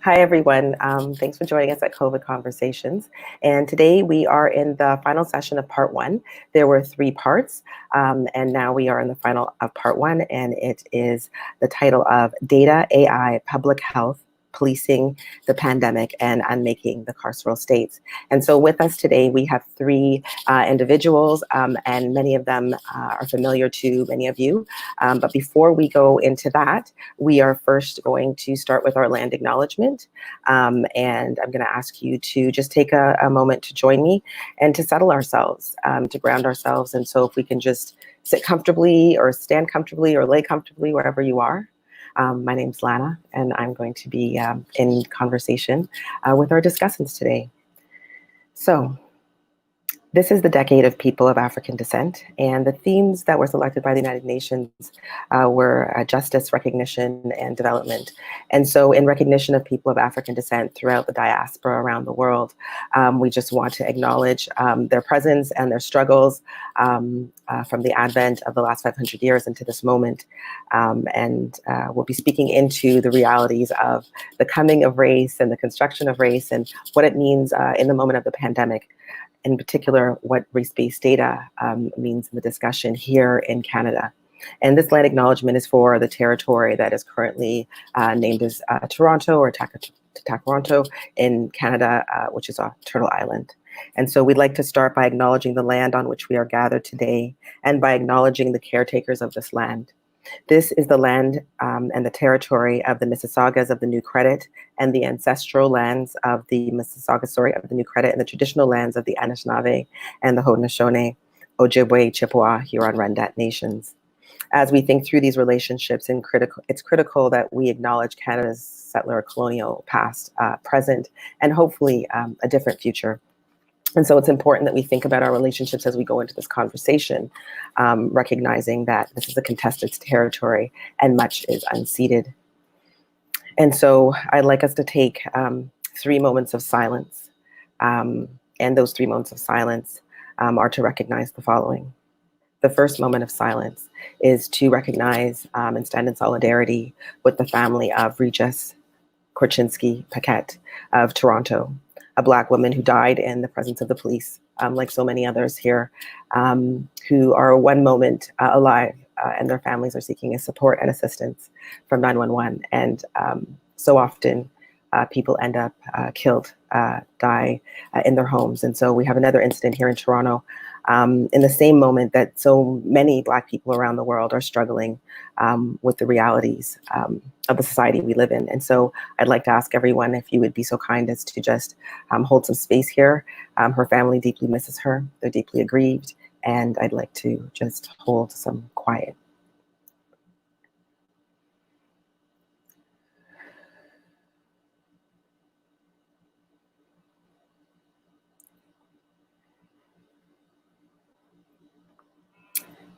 Hi, everyone. Thanks for joining us at COVID Conversations. And today we are in the final session of part one. There were three parts, and now we are in the final of part one, and it is the title of Data, AI, Public Health, Policing the Pandemic, and Unmaking the Carceral States. And so with us today, we have three individuals, and many of them are familiar to many of you. But before we go into that, we are first going to start with our land acknowledgement. And I'm going to ask you to just take a moment to join me and to settle ourselves, to ground ourselves. And so if we can just sit comfortably or stand comfortably or lay comfortably wherever you are. My name's Lana, and I'm going to be in conversation with our discussants today. So, this is the decade of people of African descent, and the themes that were selected by the United Nations were justice, recognition, and development. And so in recognition of people of African descent throughout the diaspora around the world, we just want to acknowledge their presence and their struggles from the advent of the last 500 years into this moment. And we'll be speaking into the realities of the coming of race and the construction of race and what it means in the moment of the pandemic. In particular, what race-based data means in the discussion here in Canada. And this land acknowledgement is for the territory that is currently named as Toronto or Toronto in Canada, which is Turtle Island. And so we'd like to start by acknowledging the land on which we are gathered today and by acknowledging the caretakers of this land. This is the land and the territory of the Mississaugas of the New Credit and the ancestral lands of the Mississauga, of the New Credit, and the traditional lands of the Anishinaabe and the Haudenosaunee, Ojibwe, Chippewa, Huron-Wendat nations. As we think through these relationships, it's critical that we acknowledge Canada's settler colonial past, present, and hopefully a different future. And so it's important that we think about our relationships as we go into this conversation, recognizing that this is a contested territory and much is unceded. And so I'd like us to take 3 moments of silence. And those 3 moments of silence are to recognize the following. The first moment of silence is to recognize and stand in solidarity with the family of Regis Korchinski Paquette of Toronto, a Black woman who died in the presence of the police, like so many others here, who are one moment alive, and their families are seeking support and assistance from 911. And so often people end up killed, die in their homes. And so we have another incident here in Toronto in the same moment that so many Black people around the world are struggling with the realities of the society we live in. And so I'd like to ask everyone if you would be so kind as to just hold some space here. Her family deeply misses her. They're deeply aggrieved. And I'd like to just hold some quiet.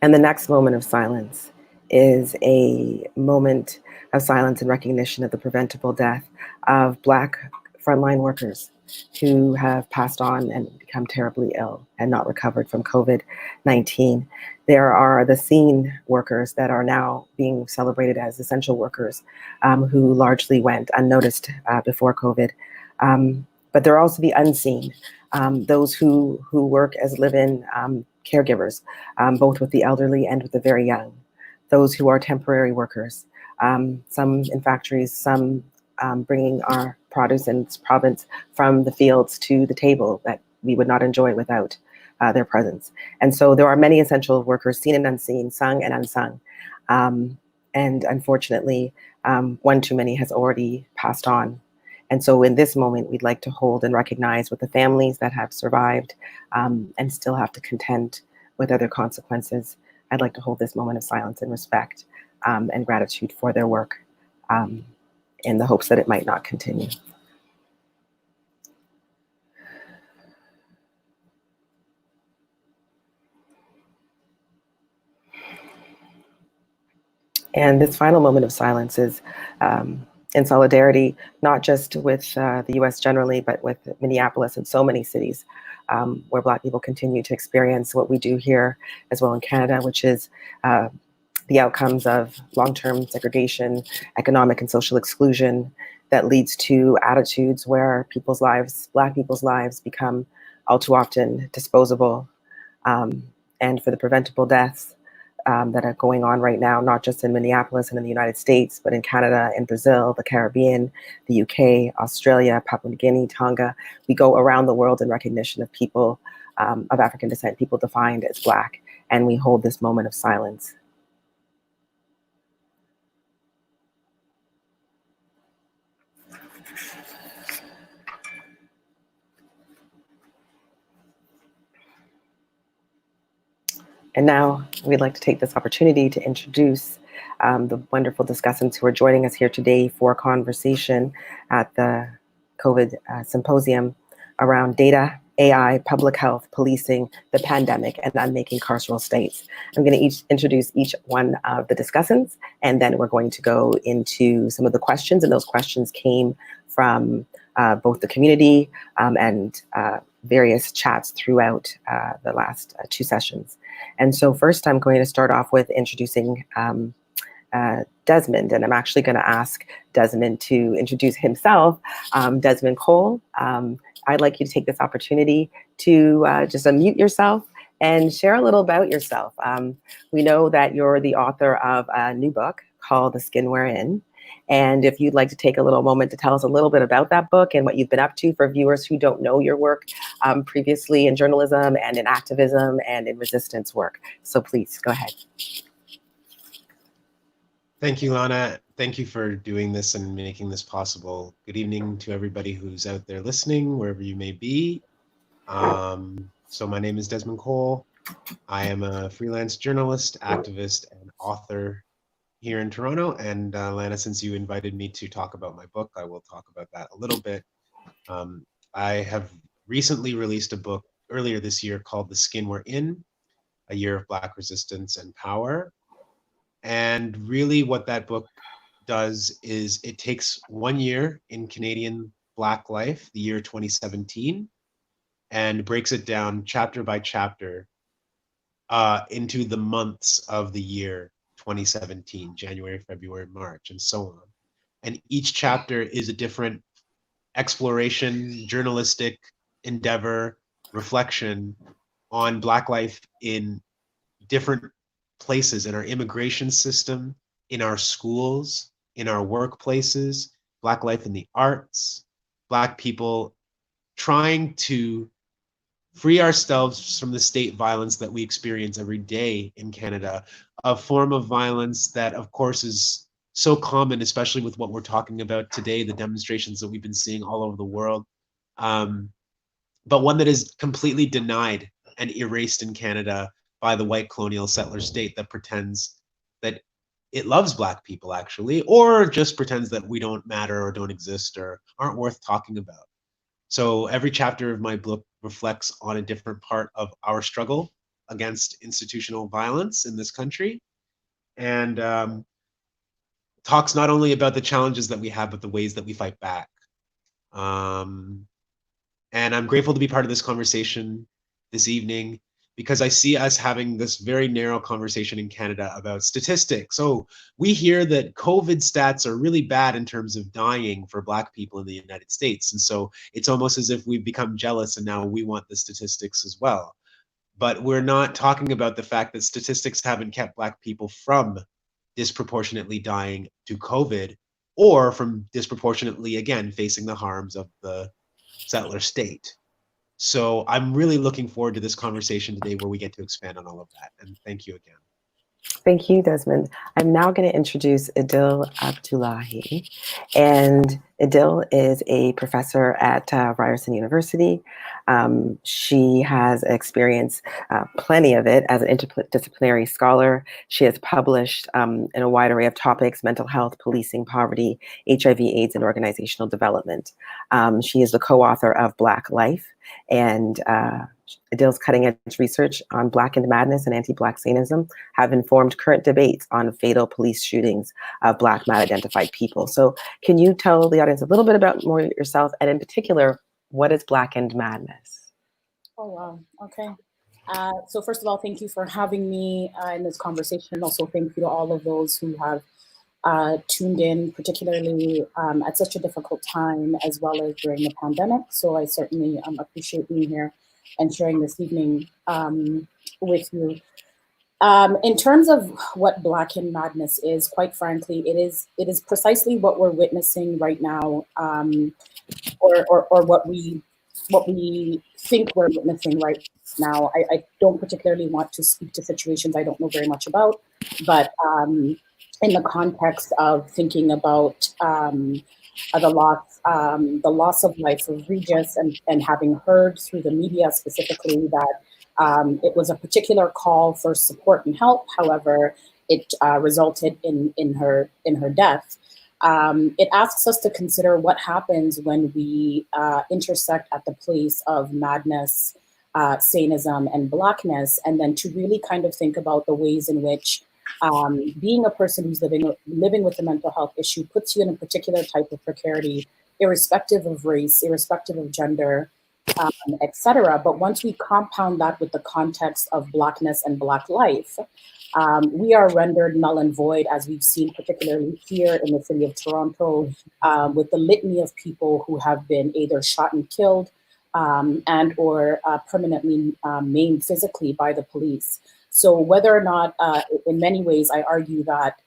And the next moment of silence is a moment of silence in recognition of the preventable death of Black frontline workers who have passed on and become terribly ill and not recovered from COVID-19. There are the seen workers that are now being celebrated as essential workers who largely went unnoticed before COVID. But there are also the unseen, those who work as live-in caregivers, both with the elderly and with the very young, those who are temporary workers, some in factories, some bringing our produce and province from the fields to the table that we would not enjoy without their presence. And so there are many essential workers, seen and unseen, sung and unsung. And unfortunately, one too many has already passed on. And so in this moment, we'd like to hold and recognize with the families that have survived and still have to contend with other consequences. I'd like to hold this moment of silence and respect and gratitude for their work in the hopes that it might not continue. And this final moment of silence is in solidarity, not just with the US generally, but with Minneapolis and so many cities where Black people continue to experience what we do here as well in Canada, which is the outcomes of long-term segregation, economic and social exclusion that leads to attitudes where people's lives, Black people's lives, become all too often disposable, and for the preventable deaths that are going on right now, not just in Minneapolis and in the United States, but in Canada and Brazil, the Caribbean, the UK, Australia, Papua New Guinea, Tonga. We go around the world in recognition of people of African descent, people defined as Black, and we hold this moment of silence. And now we'd like to take this opportunity to introduce the wonderful discussants who are joining us here today for a conversation at the COVID symposium around data, AI, public health, policing, the pandemic, and unmaking carceral states. I'm going to introduce each one of the discussants, and then we're going to go into some of the questions, and those questions came from both the community and various chats throughout the last two sessions. And so first I'm going to start off with introducing Desmond, and I'm actually going to ask Desmond to introduce himself. Desmond Cole, I'd like you to take this opportunity to just unmute yourself and share a little about yourself. We know that you're the author of a new book called The Skin We're In. And if you'd like to take a little moment to tell us a little bit about that book and what you've been up to for viewers who don't know your work previously in journalism and in activism and in resistance work. So please go ahead. Thank you, Lana. Thank you for doing this and making this possible. Good evening to everybody who's out there listening, wherever you may be. So my name is Desmond Cole. I am a freelance journalist, activist, and author here in Toronto. And Lana, since you invited me to talk about my book, I will talk about that a little bit. I have recently released a book earlier this year called The Skin We're In, A Year of Black Resistance and Power. And really what that book does is it takes 1 year in Canadian Black life, the year 2017, and breaks it down chapter by chapter into the months of the year 2017, January, February, March, and so on. And each chapter is a different exploration, journalistic endeavor, reflection on Black life in different places in our immigration system, in our schools, in our workplaces, Black life in the arts, Black people trying to free ourselves from the state violence that we experience every day in Canada, a form of violence that, of course, is so common, especially with what we're talking about today, the demonstrations that we've been seeing all over the world, but one that is completely denied and erased in Canada by the white colonial settler state that pretends that it loves Black people, actually, or just pretends that we don't matter or don't exist or aren't worth talking about. So every chapter of my book reflects on a different part of our struggle against institutional violence in this country, and talks not only about the challenges that we have, but the ways that we fight back. And I'm grateful to be part of this conversation this evening because I see us having this very narrow conversation in Canada about statistics. Oh, we hear that COVID stats are really bad in terms of dying for Black people in the United States. And so it's almost as if we've become jealous and now we want the statistics as well. But we're not talking about the fact that statistics haven't kept Black people from disproportionately dying to COVID or from disproportionately, again, facing the harms of the settler state. So I'm really looking forward to this conversation today where we get to expand on all of that. And thank you again. Thank you, Desmond. I'm now going to introduce Adil Abdullahi. And Adil is a professor at Ryerson University. She has experienced plenty of it as an interdisciplinary scholar. She has published in a wide array of topics: mental health, policing, poverty, HIV/AIDS, and organizational development. She is the co-author of Black Life, and Adil's cutting-edge research on Blackened madness and anti-Black Satanism have informed current debates on fatal police shootings of Black mal-identified people. So can you tell the audience a little bit about more yourself, and in particular, what is Blackened madness? Oh, wow. Okay. So first of all, thank you for having me in this conversation. Also, thank you to all of those who have tuned in, particularly at such a difficult time, as well as during the pandemic. So I certainly appreciate being here and sharing this evening with you. In terms of what Black in Madness is, quite frankly, it is precisely what we're witnessing right now, or what we think we're witnessing right now. I don't particularly want to speak to situations I don't know very much about, but in the context of thinking about the loss of life of Regis, and having heard through the media specifically that it was a particular call for support and help. However, it resulted in her death. It asks us to consider what happens when we intersect at the place of madness, sanism, and Blackness, and then to really kind of think about the ways in which being a person who's living with a mental health issue puts you in a particular type of precarity, irrespective of race, irrespective of gender, etc. But once we compound that with the context of Blackness and Black life, we are rendered null and void, as we've seen particularly here in the city of Toronto, with the litany of people who have been either shot and killed and or permanently maimed physically by the police. So whether or not, in many ways, I argue that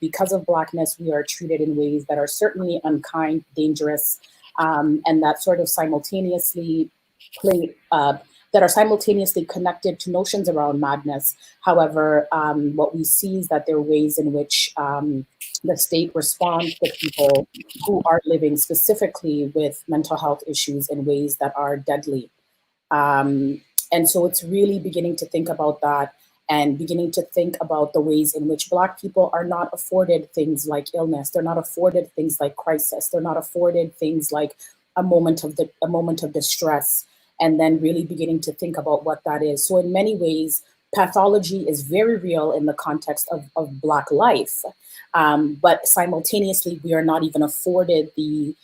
because of Blackness, we are treated in ways that are certainly unkind, dangerous, and that sort of simultaneously that are simultaneously connected to notions around madness. However, what we see is that there are ways in which the state responds to people who are living specifically with mental health issues in ways that are deadly. And so it's really beginning to think about that, and beginning to think about the ways in which Black people are not afforded things like illness. They're not afforded things like crisis. They're not afforded things like a moment of distress, and then really beginning to think about what that is. So in many ways, pathology is very real in the context of Black life, but simultaneously, we are not even afforded the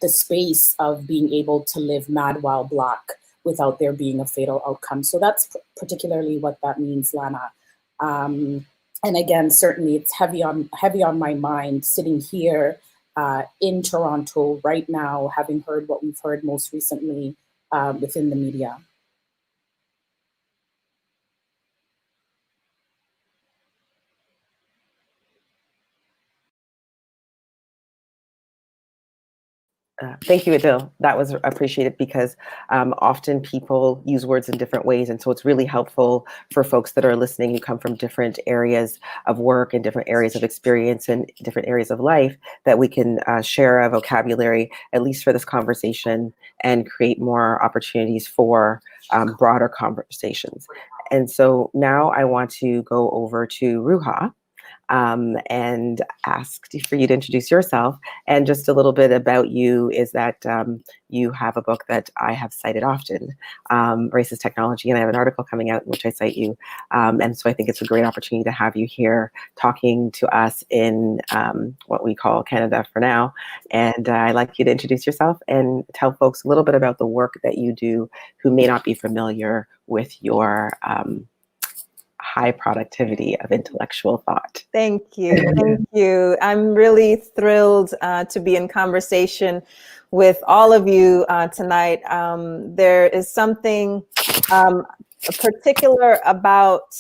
space of being able to live mad while Black without there being a fatal outcome. So that's particularly what that means, Lana. And again, certainly it's heavy on my mind sitting here in Toronto right now, having heard what we've heard most recently within the media. Thank you, Adil. That was appreciated, because often people use words in different ways. And so it's really helpful for folks that are listening who come from different areas of work and different areas of experience and different areas of life, that we can share a vocabulary, at least for this conversation, and create more opportunities for broader conversations. And so now I want to go over to Roja. And ask for you to introduce yourself. And just a little bit about you is that you have a book that I have cited often, Racist Technology, and I have an article coming out in which I cite you. And so I think it's a great opportunity to have you here talking to us in what we call Canada for now. And I'd like you to introduce yourself and tell folks a little bit about the work that you do who may not be familiar with your high productivity of intellectual thought. Thank you. Thank you. I'm really thrilled to be in conversation with all of you tonight. There is something particular about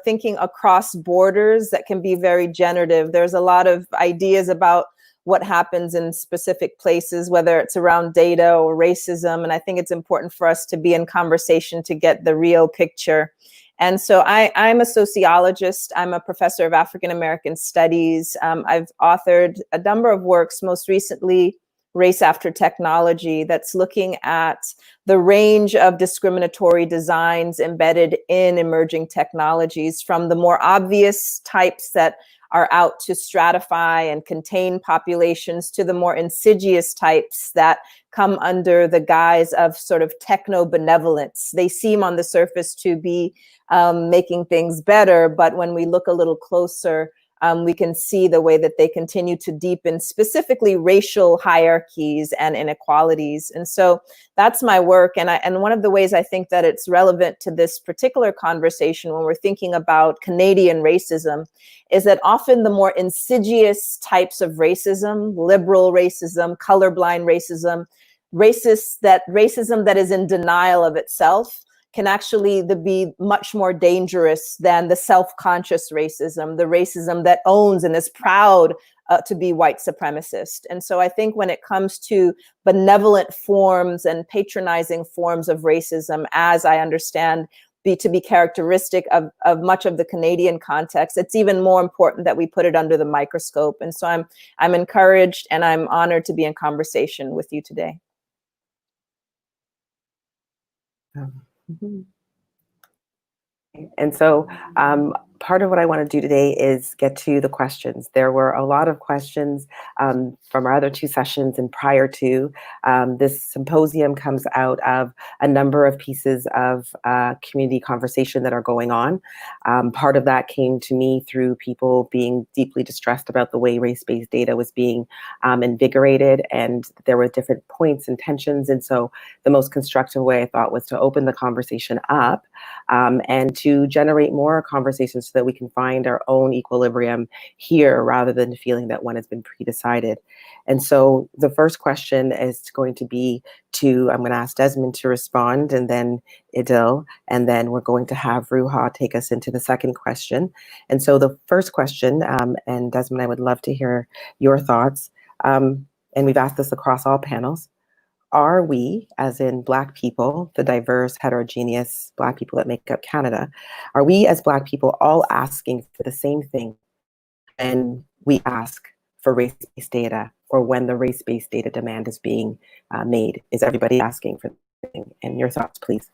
thinking across borders that can be very generative. There's a lot of ideas about what happens in specific places, whether it's around data or racism. And I think it's important for us to be in conversation to get the real picture. And so I'm a sociologist. I'm a professor of African American studies. I've authored a number of works, most recently Race After Technology, that's looking at the range of discriminatory designs embedded in emerging technologies, from the more obvious types that are out to stratify and contain populations to the more insidious types that come under the guise of sort of techno-benevolence. They seem on the surface to be making things better, but when we look a little closer, we can see the way that they continue to deepen specifically racial hierarchies and inequalities. And so that's my work. And one of the ways I think that it's relevant to this particular conversation when we're thinking about Canadian racism is that often the more insidious types of racism, liberal racism, colorblind racism, racism that is in denial of itself, can actually be much more dangerous than the self-conscious racism, the racism that owns and is proud to be white supremacist. And so I think when it comes to benevolent forms and patronizing forms of racism, as I understand to be characteristic of much of the Canadian context, it's even more important that we put it under the microscope. And so I'm encouraged and I'm honored to be in conversation with you today. And so part of what I want to do today is get to the questions. There were a lot of questions from our other two sessions and prior to. This symposium comes out of a number of pieces of community conversation that are going on. Part of that came to me through people being deeply distressed about the way race-based data was being invigorated, and there were different points and tensions. And so the most constructive way I thought was to open the conversation up and to generate more conversations so that we can find our own equilibrium here rather than feeling that one has been pre-decided. And so the first question is going to be I'm going to ask Desmond to respond, and then Idil, and then we're going to have Roja take us into the second question. And so the first question, and Desmond, I would love to hear your thoughts, and we've asked this across all panels. Are we, as in Black people, the diverse, heterogeneous Black people that make up Canada, are we as Black people all asking for the same thing when we ask for race-based data, or when the race-based data demand is being made? Is everybody asking for the thing? And your thoughts, please.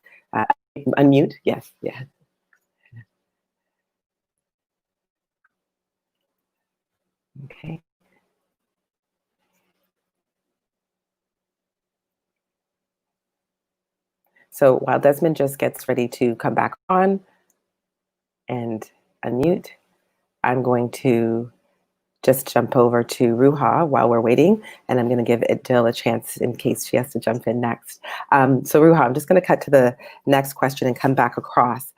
Unmute, yes, yeah. Okay. So while Desmond just gets ready to come back on and unmute, I'm going to just jump over to Roja while we're waiting, and I'm going to give Idil a chance in case she has to jump in next. So Roja, I'm just going to cut to the next question and come back across.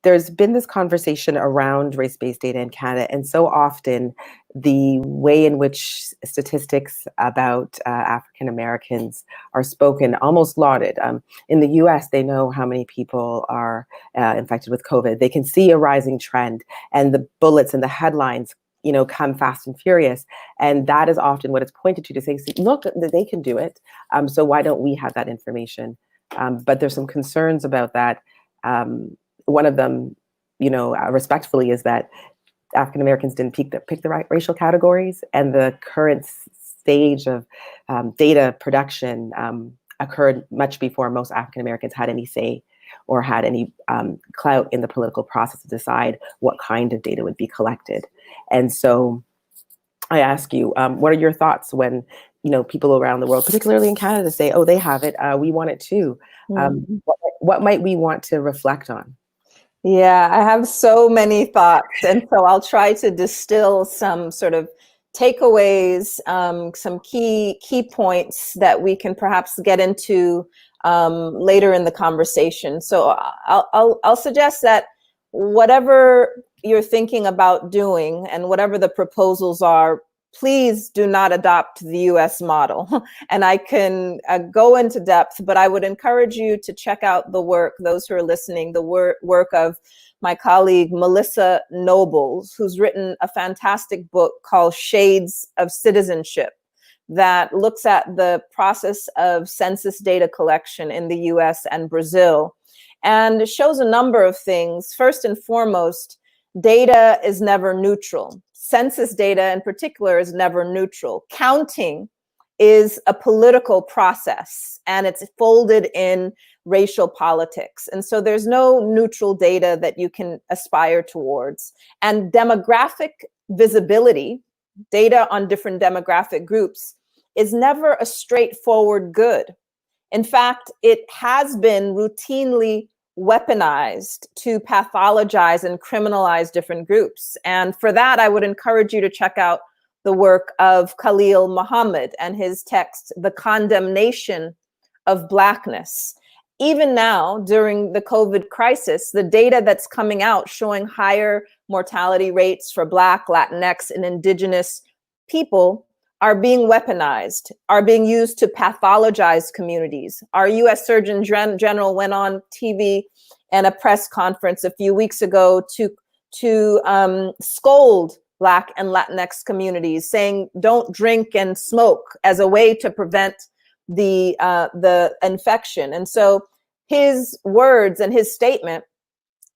There's been this conversation around race-based data in Canada, and so often the way in which statistics about African Americans are spoken, almost lauded. In the US, they know how many people are infected with COVID. They can see a rising trend, and the bullets and the headlines come fast and furious. And that is often what it's pointed to say, look, they can do it. So why don't we have that information? But there's some concerns about that. One of them, respectfully, is that African Americans didn't pick the right racial categories, and the current stage of data production occurred much before most African Americans had any say or had any clout in the political process to decide what kind of data would be collected. And so I ask you, what are your thoughts when people around the world, particularly in Canada, say, oh, they have it, we want it too? What might we want to reflect on? Yeah, I have so many thoughts. And so I'll try to distill some sort of takeaways, some key points that we can perhaps get into later in the conversation. So I'll suggest that whatever you're thinking about doing and whatever the proposals are, please do not adopt the US model. And I can go into depth, but I would encourage you to check out the work, those who are listening, the work of my colleague, Melissa Nobles, who's written a fantastic book called Shades of Citizenship that looks at the process of census data collection in the US and Brazil, and shows a number of things. First and foremost, data is never neutral. Census data in particular is never neutral. Counting is a political process, and it's folded in racial politics. And so there's no neutral data that you can aspire towards. And demographic visibility, data on different demographic groups, is never a straightforward good. In fact, it has been routinely weaponized to pathologize and criminalize different groups. And for that, I would encourage you to check out the work of Khalil Muhammad and his text, The Condemnation of Blackness. Even now, during the COVID crisis, the data that's coming out showing higher mortality rates for Black, Latinx, and Indigenous people are being weaponized, are being used to pathologize communities. Our US Surgeon General went on TV and a press conference a few weeks ago to scold Black and Latinx communities, saying don't drink and smoke as a way to prevent the infection. And so his words and his statement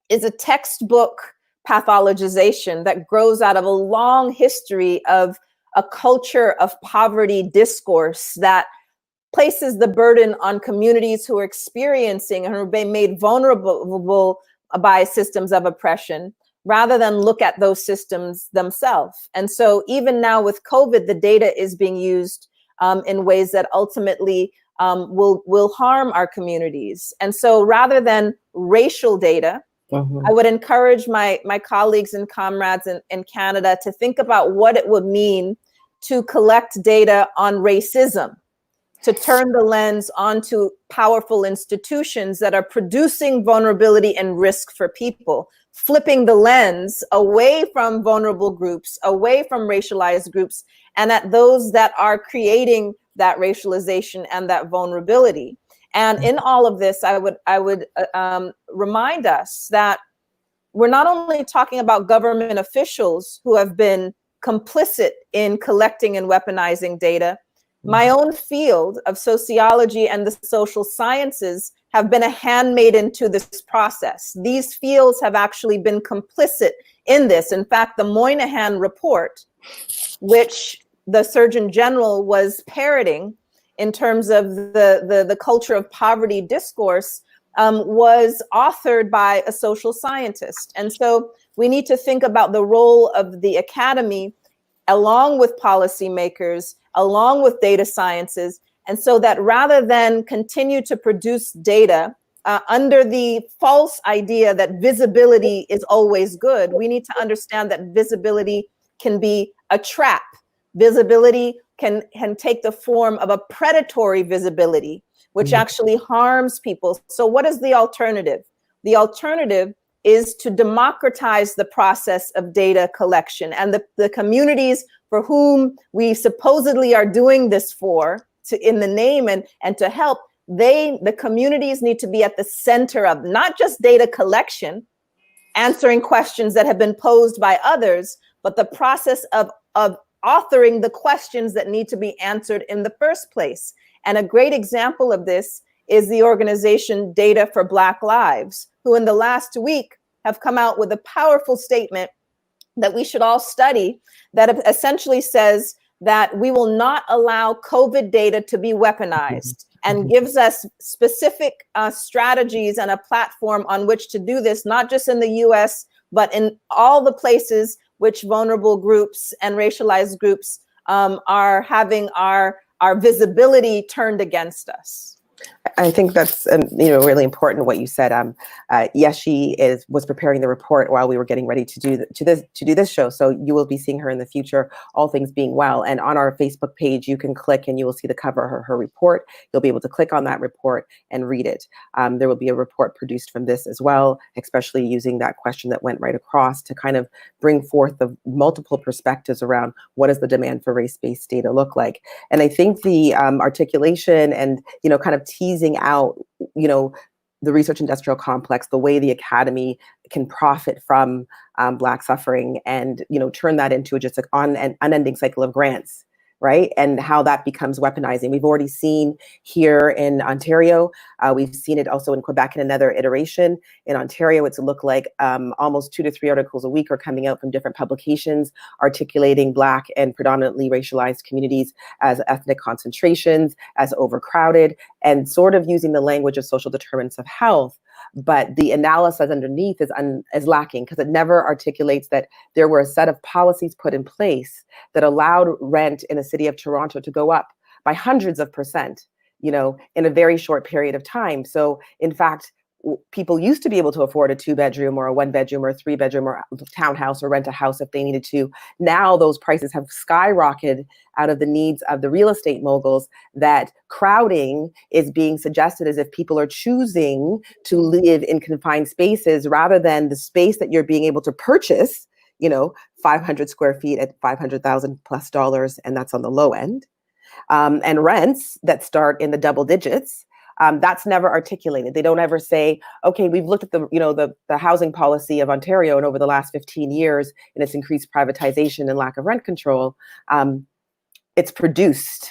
is a textbook pathologization that grows out of a long history of a culture of poverty discourse that places the burden on communities who are experiencing and are being made vulnerable by systems of oppression, rather than look at those systems themselves. And so even now with COVID, the data is being used in ways that ultimately will harm our communities. And so rather than racial data, I would encourage my colleagues and comrades in Canada to think about what it would mean to collect data on racism, to turn the lens onto powerful institutions that are producing vulnerability and risk for people, flipping the lens away from vulnerable groups, away from racialized groups, and at those that are creating that racialization and that vulnerability. And in all of this, I would remind us that we're not only talking about government officials who have been complicit in collecting and weaponizing data. My own field of sociology and the social sciences have been a handmaiden to this process. These fields have actually been complicit in this. In fact, the Moynihan report, which the Surgeon General was parroting in terms of the culture of poverty discourse, was authored by a social scientist. And so we need to think about the role of the academy along with policymakers, along with data sciences. And so that rather than continue to produce data under the false idea that visibility is always good, we need to understand that visibility can be a trap. Visibility can take the form of a predatory visibility, which actually harms people. So what is the alternative? The alternative is to democratize the process of data collection, and the communities for whom we supposedly are doing this for, in the name and to help, the communities need to be at the center of not just data collection, answering questions that have been posed by others, but the process of authoring the questions that need to be answered in the first place. And a great example of this is the organization Data for Black Lives, who in the last week have come out with a powerful statement that we should all study, that essentially says that we will not allow COVID data to be weaponized, and gives us specific strategies and a platform on which to do this, not just in the US, but in all the places which vulnerable groups and racialized groups are having our visibility turned against us. I think that's really important what you said. Yeshi was preparing the report while we were getting ready to do this show. So you will be seeing her in the future, all things being well. And on our Facebook page, you can click and you will see the cover of her report. You'll be able to click on that report and read it. There will be a report produced from this as well, especially using that question that went right across to kind of bring forth the multiple perspectives around what does the demand for race-based data look like. And I think the articulation and kind of teasing out, the research industrial complex, the way the academy can profit from Black suffering and, turn that into just an unending cycle of grants, right? And how that becomes weaponizing. We've already seen here in Ontario, we've seen it also in Quebec in another iteration. In Ontario, it's looked like almost 2 to 3 articles a week are coming out from different publications articulating Black and predominantly racialized communities as ethnic concentrations, as overcrowded, and sort of using the language of social determinants of health. But the analysis underneath is lacking, because it never articulates that there were a set of policies put in place that allowed rent in the city of Toronto to go up by hundreds of %, in a very short period of time. So in fact, people used to be able to afford a 2-bedroom or a 1-bedroom or a 3-bedroom or a townhouse or rent a house if they needed to. Now those prices have skyrocketed out of the needs of the real estate moguls, that crowding is being suggested as if people are choosing to live in confined spaces rather than the space that you're being able to purchase, 500 square feet at $500,000+ and that's on the low end. And rents that start in the double digits. That's never articulated. They don't ever say, okay, we've looked at the housing policy of Ontario, and over the last 15 years, and its increased privatization and lack of rent control, it's produced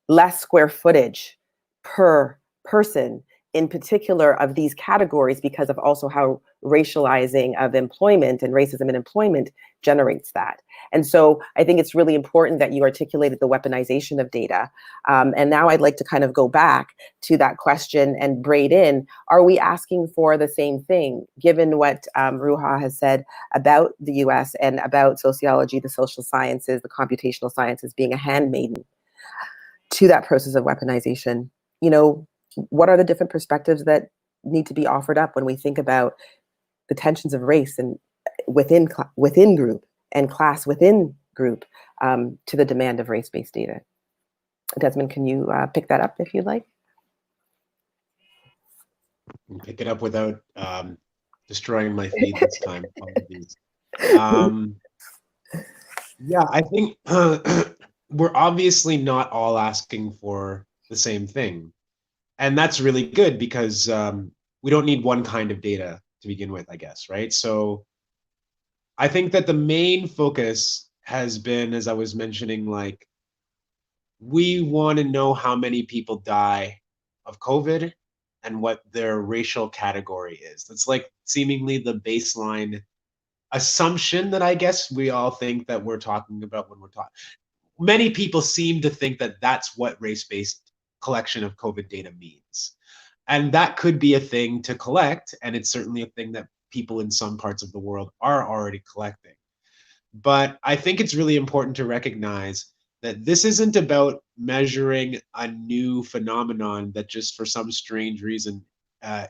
less square footage per person, in particular of these categories, because of also how racializing of employment and racism in employment generates that. And so I think it's really important that you articulated the weaponization of data. And now I'd like to kind of go back to that question and braid in, are we asking for the same thing, given what Roja has said about the US and about sociology, the social sciences, the computational sciences being a handmaiden to that process of weaponization? What are the different perspectives that need to be offered up when we think about the tensions of race and within group and class within group to the demand of race-based data? Desmond, can you pick that up if you'd like? Pick it up without destroying my feed this time. Yeah, I think we're obviously not all asking for the same thing. And that's really good because we don't need one kind of data to begin with, I guess, right? So I think that the main focus has been, as I was mentioning, like, we want to know how many people die of COVID and what their racial category is. That's like seemingly the baseline assumption that I guess we all think that we're talking about when we're talking. Many people seem to think that that's what race-based collection of COVID data means. And that could be a thing to collect, and it's certainly a thing that people in some parts of the world are already collecting. But I think it's really important to recognize that this isn't about measuring a new phenomenon that just for some strange reason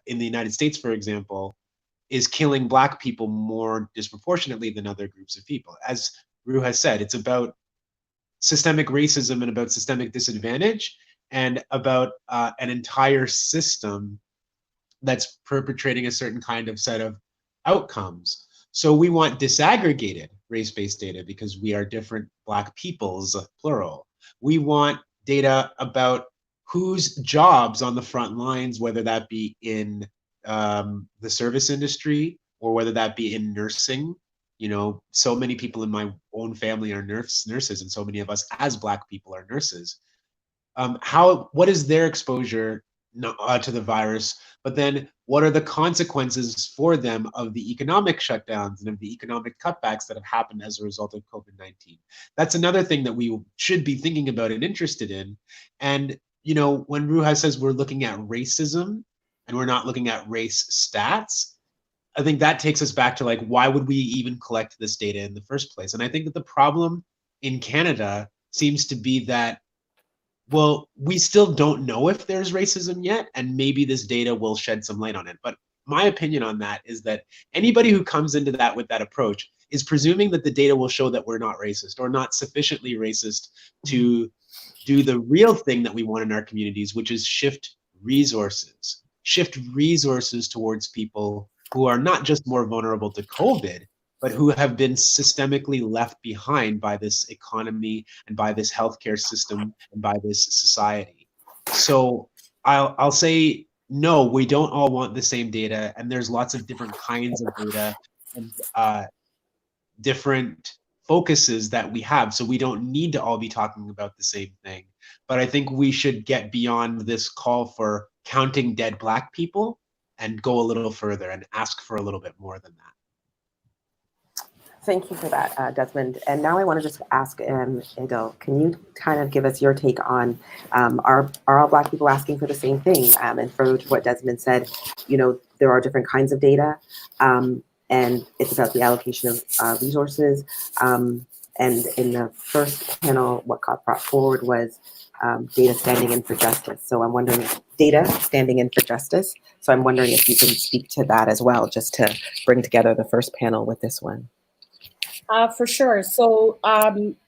in the United States, for example, is killing Black people more disproportionately than other groups of people. As Rue has said, it's about systemic racism and about systemic disadvantage and about an entire system that's perpetrating a certain kind of set of outcomes. So we want disaggregated race-based data because we are different Black peoples, plural. We want data about whose jobs on the front lines, whether that be in the service industry or whether that be in nursing. So many people in my own family are nurses, and so many of us as Black people are nurses. What is their exposure to the virus? But then what are the consequences for them of the economic shutdowns and of the economic cutbacks that have happened as a result of COVID-19? That's another thing that we should be thinking about and interested in. And, when Ruha says we're looking at racism and we're not looking at race stats, I think that takes us back to like, why would we even collect this data in the first place? And I think that the problem in Canada seems to be that, well, we still don't know if there's racism yet, and maybe this data will shed some light on it. But my opinion on that is that anybody who comes into that with that approach is presuming that the data will show that we're not racist or not sufficiently racist to do the real thing that we want in our communities, which is shift resources towards people who are not just more vulnerable to COVID, but who have been systemically left behind by this economy and by this healthcare system and by this society. So I'll say, no, we don't all want the same data, and there's lots of different kinds of data and different focuses that we have. So we don't need to all be talking about the same thing. But I think we should get beyond this call for counting dead Black people and go a little further and ask for a little bit more than that. Thank you for that, Desmond. And now I want to just ask Adil, can you kind of give us your take on, are all Black people asking for the same thing? And further to what Desmond said, there are different kinds of data, and it's about the allocation of resources. And in the first panel, what got brought forward was data standing in for justice. So I'm wondering, data standing in for justice. So I'm wondering if you can speak to that as well, just to bring together the first panel with this one. For sure. So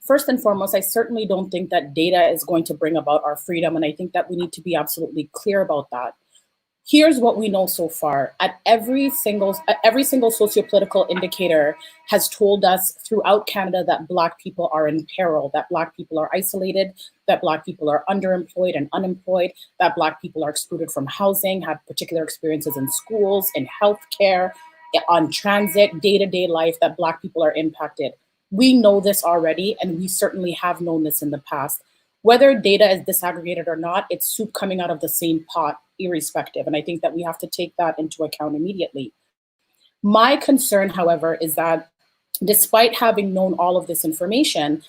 first and foremost, I certainly don't think that data is going to bring about our freedom. And I think that we need to be absolutely clear about that. Here's what we know so far. At every single sociopolitical indicator has told us throughout Canada that Black people are in peril, that Black people are isolated, that Black people are underemployed and unemployed, that Black people are excluded from housing, have particular experiences in schools, in healthcare, on transit, day-to-day life, that Black people are impacted. We know this already, and we certainly have known this in the past. Whether data is disaggregated or not, it's soup coming out of the same pot, irrespective. And I think that we have to take that into account immediately. My concern, however, is that despite having known all of this information,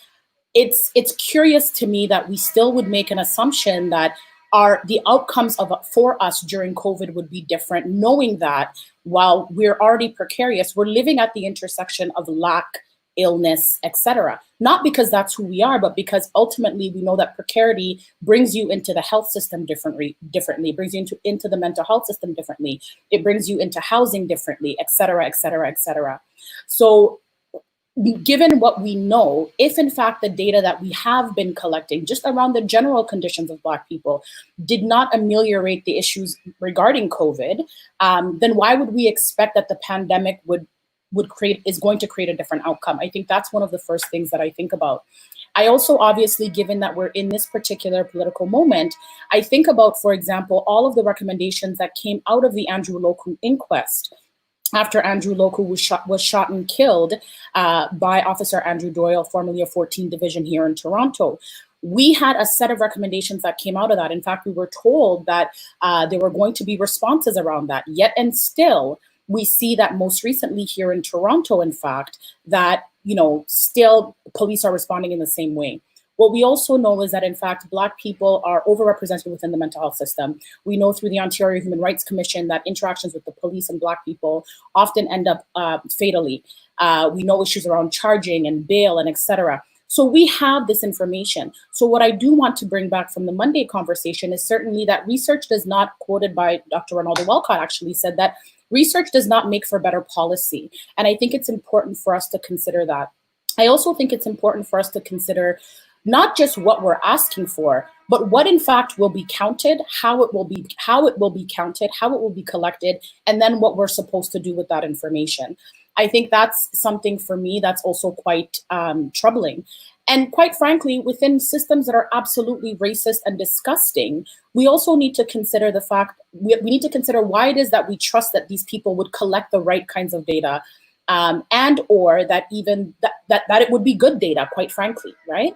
it's curious to me that we still would make an assumption that the outcomes for us during COVID would be different, knowing that while we're already precarious, we're living at the intersection of lack, illness, etc. Not because that's who we are, but because ultimately we know that precarity brings you into the health system differently, brings you into the mental health system differently. It brings you into housing differently, etc., etc., etc. So given what we know, if in fact the data that we have been collecting just around the general conditions of Black people did not ameliorate the issues regarding COVID, then why would we expect that the pandemic is going to create a different outcome? I think that's one of the first things that I think about. I also, obviously, given that we're in this particular political moment, I think about, for example, all of the recommendations that came out of the Andrew Loku inquest. After Andrew Loku was shot and killed by Officer Andrew Doyle, formerly of 14th Division here in Toronto. We had a set of recommendations that came out of that. In fact, we were told that there were going to be responses around that. Yet and still, we see that most recently here in Toronto, in fact, that, still police are responding in the same way. What we also know is that, in fact, Black people are overrepresented within the mental health system. We know through the Ontario Human Rights Commission that interactions with the police and Black people often end up fatally. We know issues around charging and bail and etc. So we have this information. So what I do want to bring back from the Monday conversation is certainly that research does not, quoted by Dr. Ronaldo Walcott actually said that research does not make for better policy. And I think it's important for us to consider that. I also think it's important for us to consider not just what we're asking for, but what in fact will be counted, how it will be counted, how it will be collected, and then what we're supposed to do with that information. I think that's something for me that's also quite troubling. And quite frankly, within systems that are absolutely racist and disgusting, we also need to consider the fact, we need to consider why it is that we trust that these people would collect the right kinds of data, and or that even that it would be good data, quite frankly, right?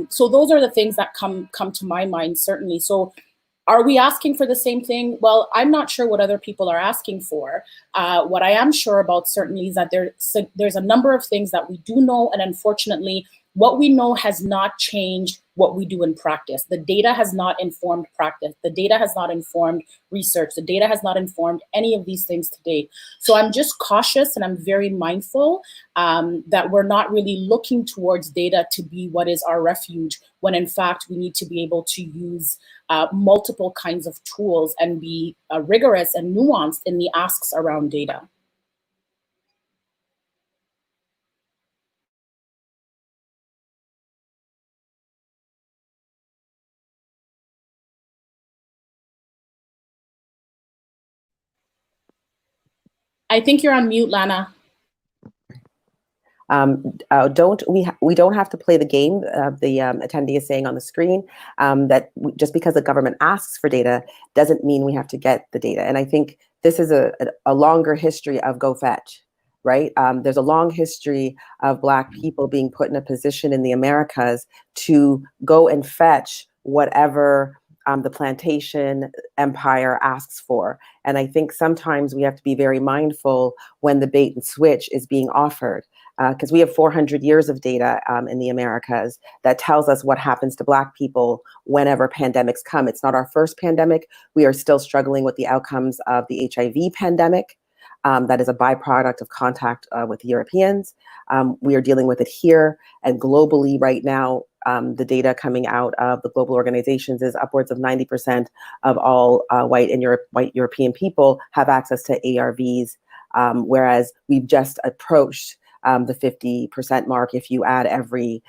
So those are the things that come to my mind, certainly. So are we asking for the same thing? Well, I'm not sure what other people are asking for. What I am sure about certainly is that there's a number of things that we do know, and unfortunately, what we know has not changed what we do in practice. The data has not informed practice. The data has not informed research. The data has not informed any of these things to date. So I'm just cautious and I'm very mindful that we're not really looking towards data to be what is our refuge, when in fact we need to be able to use multiple kinds of tools and be rigorous and nuanced in the asks around data. I think you're on mute, Lana. We don't have to play the game the attendee is saying on the screen, that just because the government asks for data doesn't mean we have to get the data. And I think this is a longer history of go fetch, right? There's a long history of Black people being put in a position in the Americas to go and fetch whatever the plantation empire asks for. And I think sometimes we have to be very mindful when the bait and switch is being offered, because we have 400 years of data in the Americas that tells us what happens to Black people whenever pandemics come. It's not our first pandemic. We are still struggling with the outcomes of the HIV pandemic. that is a byproduct of contact with Europeans. We are dealing with it here and globally right now. The data coming out of the global organizations is upwards of 90% of all white European people have access to ARVs, whereas we've just approached the 50% mark if you add every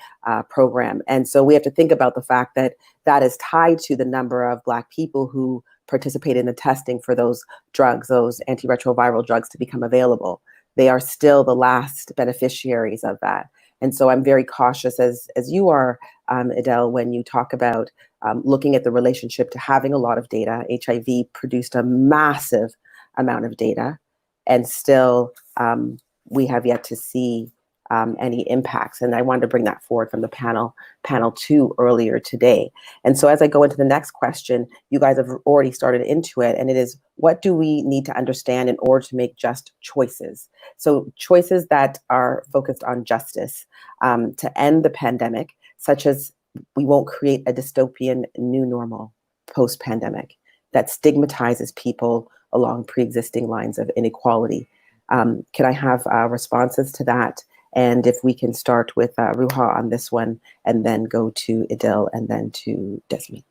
program. And so we have to think about the fact that that is tied to the number of Black people who participate in the testing for those drugs, those antiretroviral drugs to become available. They are still the last beneficiaries of that. And so I'm very cautious, as you are, Adele, when you talk about looking at the relationship to having a lot of data. HIV produced a massive amount of data, and still we have yet to see any impacts. And I wanted to bring that forward from the panel 2 earlier today. And so as I go into the next question, you guys have already started into it, and it is, what do we need to understand in order to make just choices? So choices that are focused on justice to end the pandemic, such as we won't create a dystopian new normal post-pandemic that stigmatizes people along pre-existing lines of inequality. Can I have responses to that? And if we can start with Roja on this one, and then go to Adele, and then to Desmond.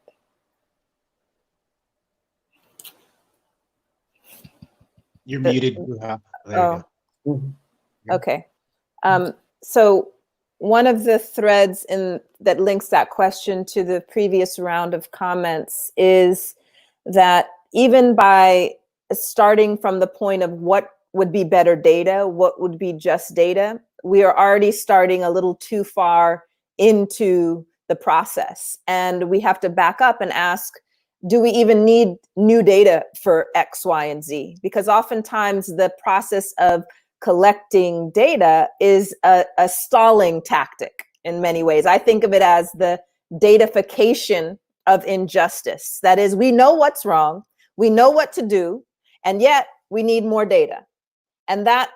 You're muted, Roja. There you go. Mm-hmm. Okay. So one of the threads that links that question to the previous round of comments is that even by starting from the point of what would be better data, what would be just data, we are already starting a little too far into the process. And we have to back up and ask, do we even need new data for X, Y, and Z? Because oftentimes the process of collecting data is a stalling tactic in many ways. I think of it as the datafication of injustice. That is, we know what's wrong, we know what to do, and yet we need more data. And that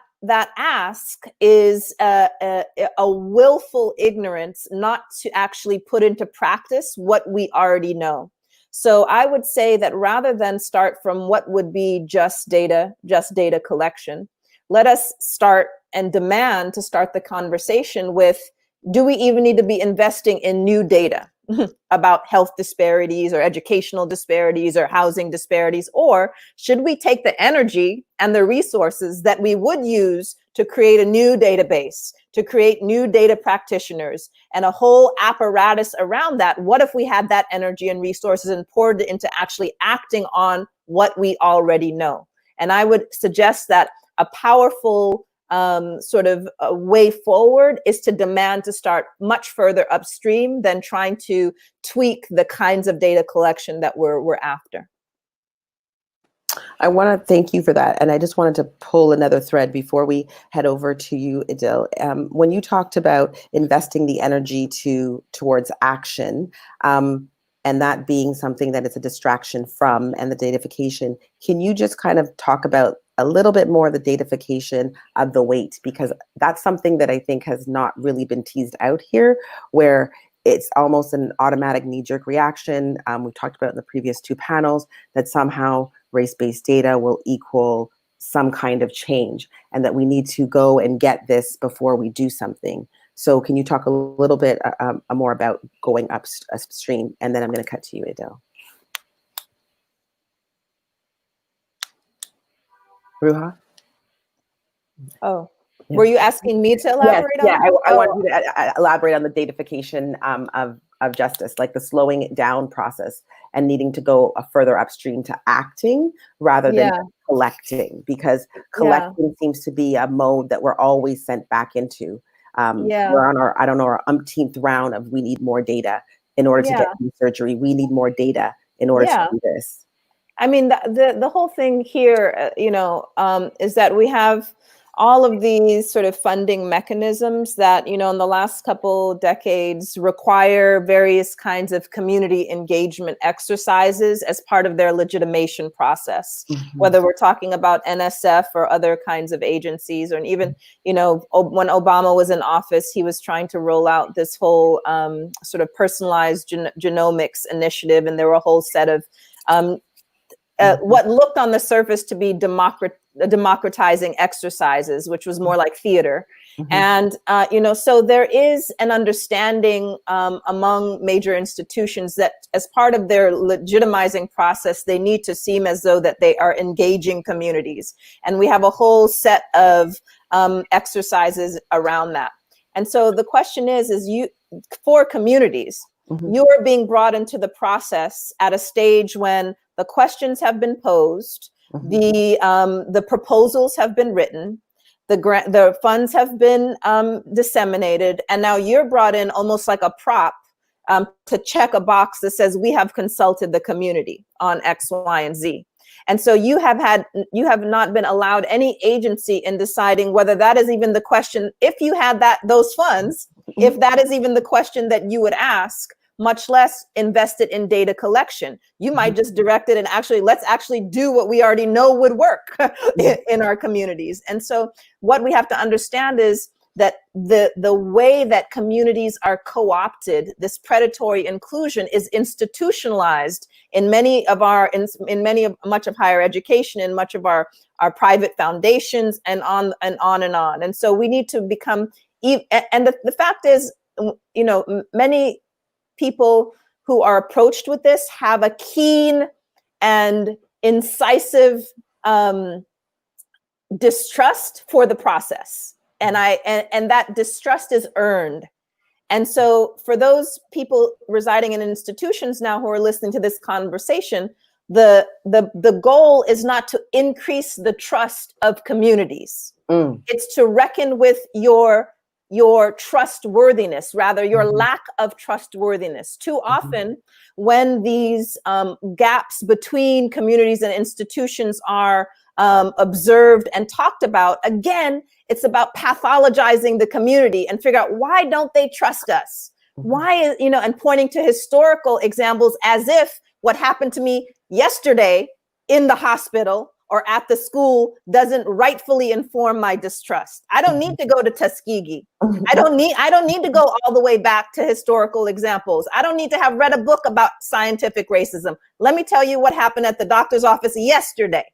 ask is a willful ignorance not to actually put into practice what we already know. So I would say that rather than start from what would be just data collection, let us start and demand to start the conversation with, do we even need to be investing in new data about health disparities or educational disparities or housing disparities? Or should we take the energy and the resources that we would use to create a new database, to create new data practitioners and a whole apparatus around that? What if we had that energy and resources and poured it into actually acting on what we already know? And I would suggest that a powerful sort of a way forward is to demand to start much further upstream than trying to tweak the kinds of data collection that we're after. I want to thank you for that. And I just wanted to pull another thread before we head over to you, Adele. When you talked about investing the energy towards action, and that being something that is a distraction from, and the datafication, can you just kind of talk about a little bit more of the datafication of the weight? Because that's something that I think has not really been teased out here, where it's almost an automatic knee-jerk reaction. We've talked about in the previous 2 panels that somehow race-based data will equal some kind of change, and that we need to go and get this before we do something. So can you talk a little bit more about going upstream? And then I'm going to cut to you, Adele. Roja? Oh, Yeah. were you asking me to elaborate on Yeah, that? I want you to elaborate on the datafication of justice, like the slowing it down process and needing to go further upstream to acting rather than collecting, because collecting seems to be a mode that we're always sent back into. We're on our, I don't know, our umpteenth round of, we need more data in order to get through surgery. We need more data in order to do this. I mean, the whole thing here, is that we have all of these sort of funding mechanisms that, in the last couple decades require various kinds of community engagement exercises as part of their legitimation process, whether we're talking about NSF or other kinds of agencies, or even, when Obama was in office, he was trying to roll out this whole sort of personalized genomics initiative. And there were a whole set of what looked on the surface to be democratizing exercises, which was more like theater. Mhm. And, so there is an understanding among major institutions that as part of their legitimizing process, they need to seem as though that they are engaging communities. And we have a whole set of exercises around that. And so the question is for communities, Mhm. you are being brought into the process at a stage when the questions have been posed, Mhm. the proposals have been written, the funds have been disseminated, and now you're brought in almost like a prop to check a box that says we have consulted the community on X, Y, and Z. And so you have not been allowed any agency in deciding whether that is even the question. If you had those funds, if that is even the question that you would ask, much less invested in data collection. You might just direct it and let's actually do what we already know would work in our communities. And so what we have to understand is that the way that communities are co-opted, this predatory inclusion, is institutionalized in much of higher education, in much of our private foundations, and on and on and on. And so we need to become, and the fact is, many people who are approached with this have a keen and incisive distrust for the process. And that distrust is earned. And so for those people residing in institutions now who are listening to this conversation, the goal is not to increase the trust of communities. It's to reckon with your trustworthiness, rather your lack of trustworthiness. Too often when these gaps between communities and institutions are observed and talked about, again, it's about pathologizing the community and figure out, why don't they trust us? Why is, and pointing to historical examples as if what happened to me yesterday in the hospital or at the school doesn't rightfully inform my distrust. I don't need to go to Tuskegee. I don't need to go all the way back to historical examples. I don't need to have read a book about scientific racism. Let me tell you what happened at the doctor's office yesterday.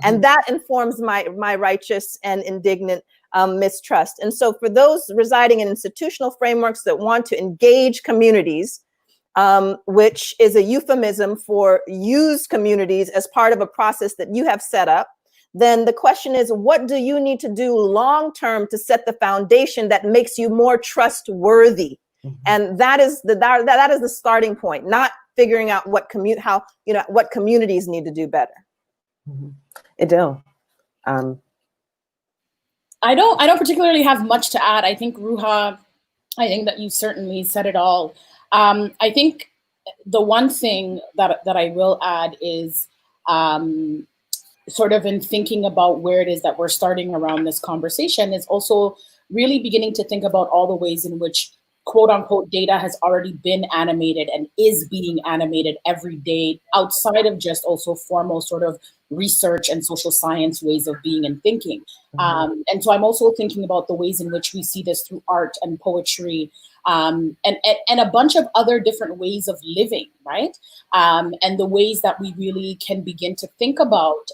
And that informs my righteous and indignant mistrust. And so for those residing in institutional frameworks that want to engage communities, which is a euphemism for use communities as part of a process that you have set up, then the question is, what do you need to do long-term to set the foundation that makes you more trustworthy? And that is the starting point, not figuring out what communities need to do better. Adele. I don't particularly have much to add. I think, Roja, I think that you certainly said it all. I think the one thing that I will add is sort of in thinking about where it is that we're starting around this conversation is also really beginning to think about all the ways in which quote unquote data has already been animated and is being animated every day outside of just also formal sort of research and social science ways of being and thinking. And so I'm also thinking about the ways in which we see this through art and poetry, and a bunch of other different ways of living, right? And the ways that we really can begin to think about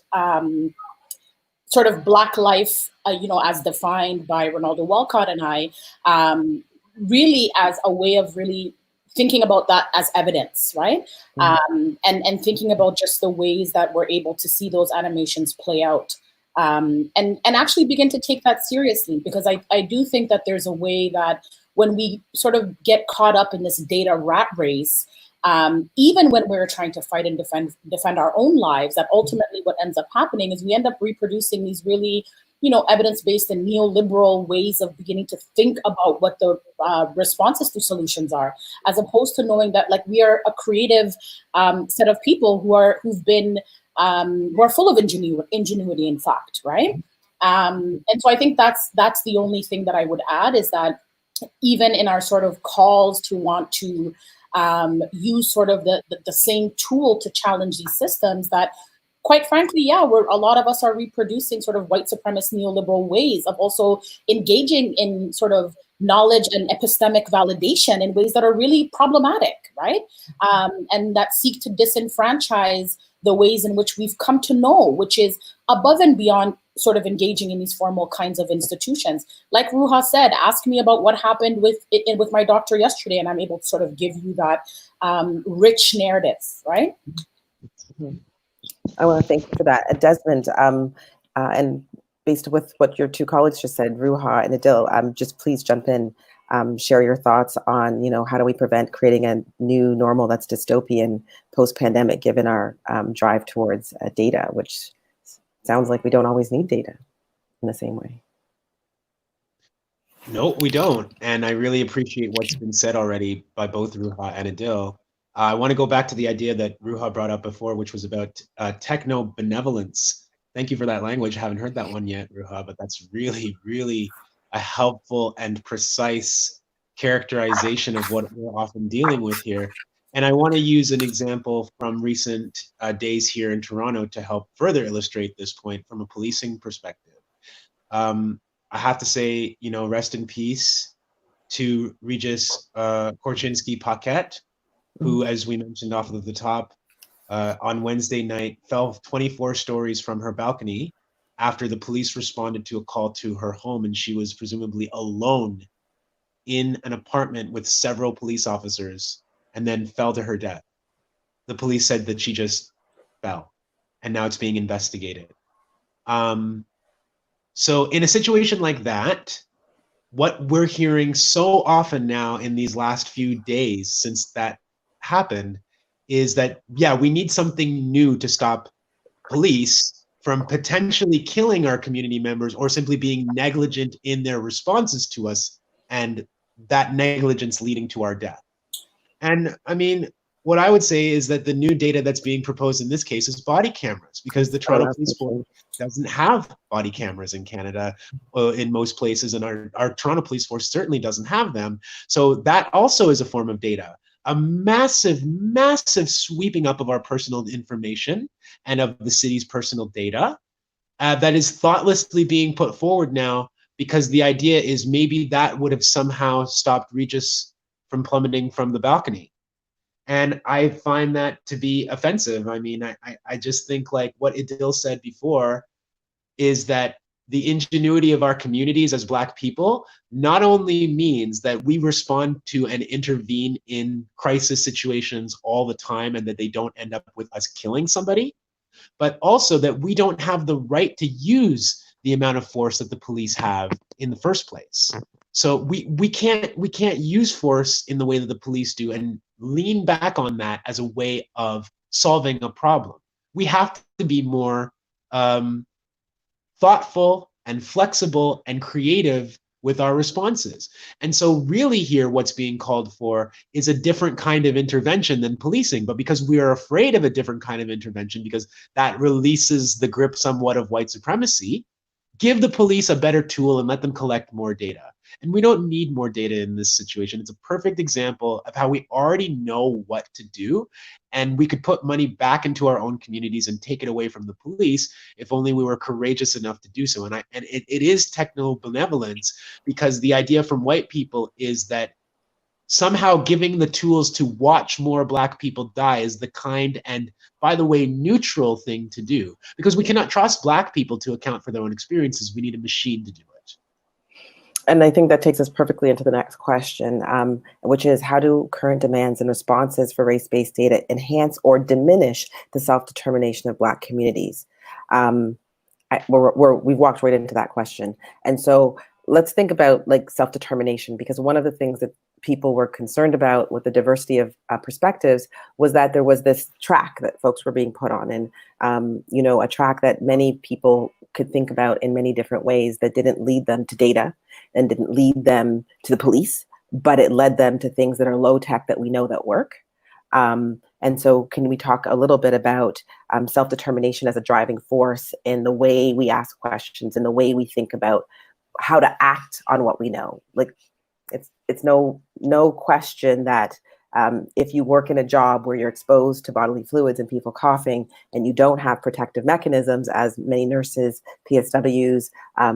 sort of Black life, as defined by Ronaldo Walcott and I, really as a way of really thinking about that as evidence, right? And thinking about just the ways that we're able to see those animations play out, and actually begin to take that seriously, because I do think that there's a way that when we sort of get caught up in this data rat race, even when we're trying to fight and defend our own lives, that ultimately what ends up happening is we end up reproducing these really, evidence-based and neoliberal ways of beginning to think about what the responses to solutions are, as opposed to knowing that like we are a creative set of people who are full of ingenuity, in fact, right? And so I think that's the only thing that I would add, is that even in our sort of calls to want to use sort of the same tool to challenge these systems, that quite frankly, a lot of us are reproducing sort of white supremacist neoliberal ways of also engaging in sort of knowledge and epistemic validation in ways that are really problematic, right? And that seek to disenfranchise the ways in which we've come to know, which is above and beyond sort of engaging in these formal kinds of institutions. Like Roja said, ask me about what happened with my doctor yesterday, and I'm able to sort of give you that rich narrative, right? I want to thank you for that. Desmond, and based with what your two colleagues just said, Roja and Adil, just please jump in, share your thoughts on, how do we prevent creating a new normal that's dystopian post-pandemic, given our drive towards data, which sounds like we don't always need data in the same way. No, we don't. And I really appreciate what's been said already by both Roja and Adil. I want to go back to the idea that Roja brought up before, which was about techno-benevolence. Thank you for that language. I haven't heard that one yet, Roja, but that's really, really a helpful and precise characterization of what we're often dealing with here. And I want to use an example from recent days here in Toronto to help further illustrate this point from a policing perspective. I have to say, rest in peace to Regis Korchinski-Paquette, who, as we mentioned off of the top, on Wednesday night fell 24 stories from her balcony after the police responded to a call to her home, and she was presumably alone in an apartment with several police officers, and then fell to her death. The police said that she just fell, and now it's being investigated. So in a situation like that, what we're hearing so often now in these last few days since that happened is that, yeah, we need something new to stop police from potentially killing our community members or simply being negligent in their responses to us, and that negligence leading to our death. And I mean, what I would say is that the new data that's being proposed in this case is body cameras, because the Toronto Police Force doesn't have body cameras in Canada in most places, and our Toronto Police Force certainly doesn't have them. So that also is a form of data. A massive, massive sweeping up of our personal information and of the city's personal data that is thoughtlessly being put forward now, because the idea is maybe that would have somehow stopped Regis from plummeting from the balcony. And I find that to be offensive. I mean, I just think, like what Adil said before, is that the ingenuity of our communities as Black people not only means that we respond to and intervene in crisis situations all the time and that they don't end up with us killing somebody, but also that we don't have the right to use the amount of force that the police have in the first place. So we can't use force in the way that the police do and lean back on that as a way of solving a problem. We have to be more thoughtful and flexible and creative with our responses. And so really here, what's being called for is a different kind of intervention than policing. But because we are afraid of a different kind of intervention, because that releases the grip somewhat of white supremacy, give the police a better tool and let them collect more data. And we don't need more data in this situation. It's a perfect example of how we already know what to do, and we could put money back into our own communities and take it away from the police if only we were courageous enough to do so. And it is techno-benevolence, because the idea from white people is that somehow giving the tools to watch more Black people die is the kind and, by the way, neutral thing to do, because we cannot trust Black people to account for their own experiences. We need a machine to do it. And I think that takes us perfectly into the next question, which is, how do current demands and responses for race-based data enhance or diminish the self-determination of Black communities? We've walked right into that question. And so let's think about like self-determination, because one of the things that people were concerned about with the diversity of perspectives was that there was this track that folks were being put on, and a track that many people could think about in many different ways that didn't lead them to data and didn't lead them to the police, but it led them to things that are low tech that we know that work. And so can we talk a little bit about self-determination as a driving force in the way we ask questions, in the way we think about how to act on what we know? Like, it's no question that if you work in a job where you're exposed to bodily fluids and people coughing, and you don't have protective mechanisms, as many nurses, PSWs,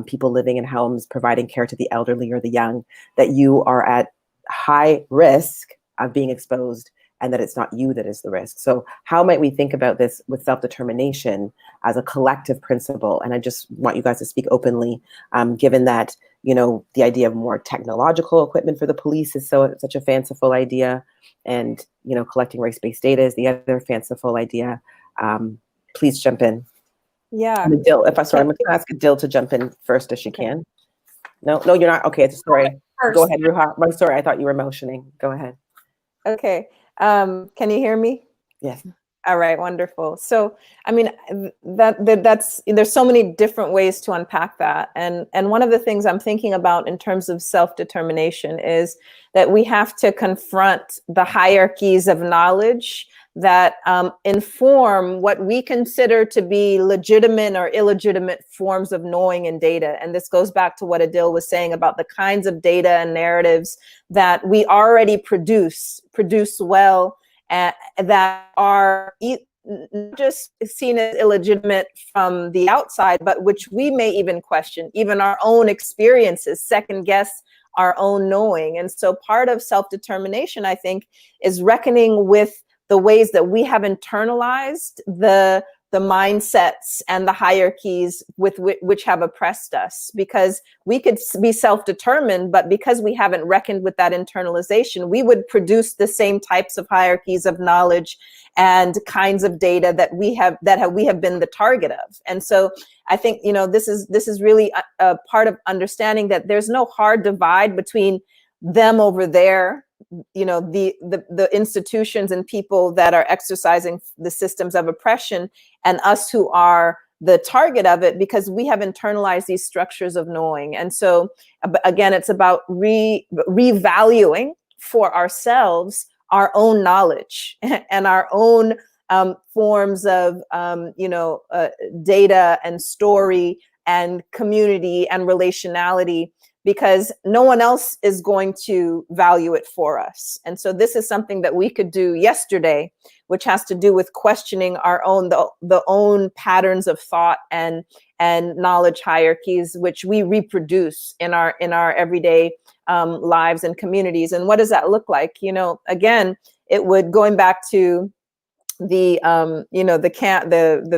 people living in homes providing care to the elderly or the young, that you are at high risk of being exposed and that it's not you that is the risk. So how might we think about this with self-determination as a collective principle? And I just want you guys to speak openly, given that, you know, the idea of more technological equipment for the police is such a fanciful idea, and, you know, collecting race-based data is the other fanciful idea. Please jump in. Yeah. Dill, I'm going to ask Dill to jump in first if she can. No, you're not. Okay, sorry. Go ahead, Roja. I'm sorry, I thought you were motioning. Go ahead. Okay. Can you hear me? Yes. All right, wonderful. So, I mean, that's there's so many different ways to unpack that, and one of the things I'm thinking about in terms of self-determination is that we have to confront the hierarchies of knowledge that inform what we consider to be legitimate or illegitimate forms of knowing and data. And this goes back to what Adil was saying about the kinds of data and narratives that we already produce well, that are not just seen as illegitimate from the outside, but which we may even question, even our own experiences, second guess our own knowing. And so part of self-determination, I think, is reckoning with the ways that we have internalized the mindsets and the hierarchies with which have oppressed us, because we could be self-determined, but because we haven't reckoned with that internalization, we would produce the same types of hierarchies of knowledge and kinds of data that we have been the target of. And so I think, you know, this is really a part of understanding that there's no hard divide between them over there, you know, the institutions and people that are exercising the systems of oppression, and us who are the target of it, because we have internalized these structures of knowing. And so again, it's about revaluing for ourselves our own knowledge and our own forms of data and story and community and relationality, because no one else is going to value it for us. And so this is something that we could do yesterday, which has to do with questioning our own, the own patterns of thought and knowledge hierarchies, which we reproduce in our everyday lives and communities. And what does that look like? You know, again, it would, going back to the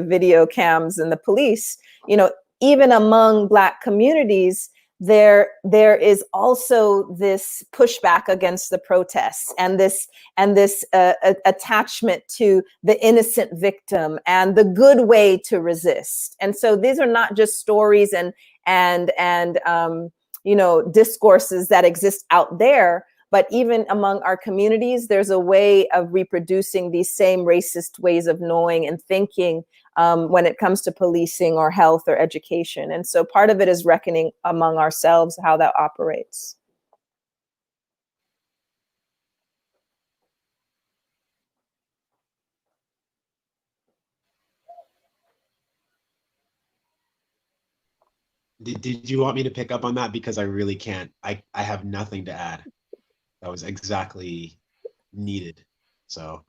video cams and the police, you know, even among Black communities, there is also this pushback against the protests and this attachment to the innocent victim and the good way to resist. And so these are not just stories and discourses that exist out there, but even among our communities, there's a way of reproducing these same racist ways of knowing and thinking when it comes to policing or health or education. And so part of it is reckoning among ourselves how that operates. Did you want me to pick up on that? Because I really can't. I have nothing to add. That was exactly needed. So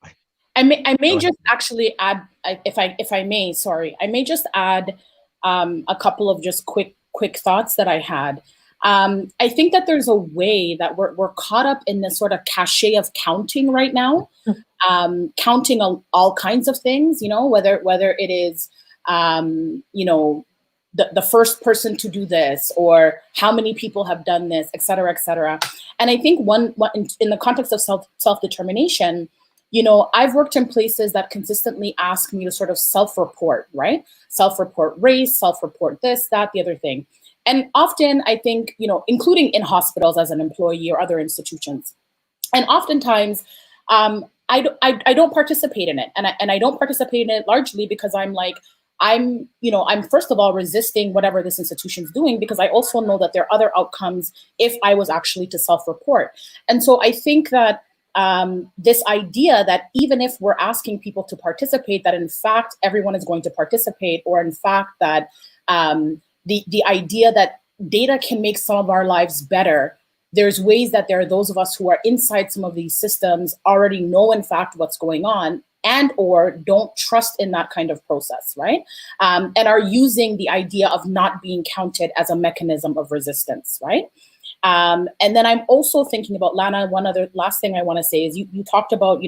I may just actually add, if I may, sorry, I may just add a couple of just quick thoughts that I had. I think that there's a way that we're caught up in this sort of cachet of counting right now, counting all kinds of things, you know, whether it is, the first person to do this, or how many people have done this, et cetera, et cetera. And I think in the context of self-determination, you know, I've worked in places that consistently ask me to sort of self-report, right? Self-report race, self-report this, that, the other thing. And often I think, you know, including in hospitals as an employee or other institutions. And oftentimes I don't participate in it. And I don't participate in it largely because I'm first of all resisting whatever this institution is doing, because I also know that there are other outcomes if I was actually to self-report. And so I think that this idea that even if we're asking people to participate, that in fact everyone is going to participate, or in fact that the idea that data can make some of our lives better, there's ways that there are those of us who are inside some of these systems already know in fact what's going on, and or don't trust in that kind of process, right? And are using the idea of not being counted as a mechanism of resistance, right? And then I'm also thinking about, Lana, one other last thing I want to say is you talked about,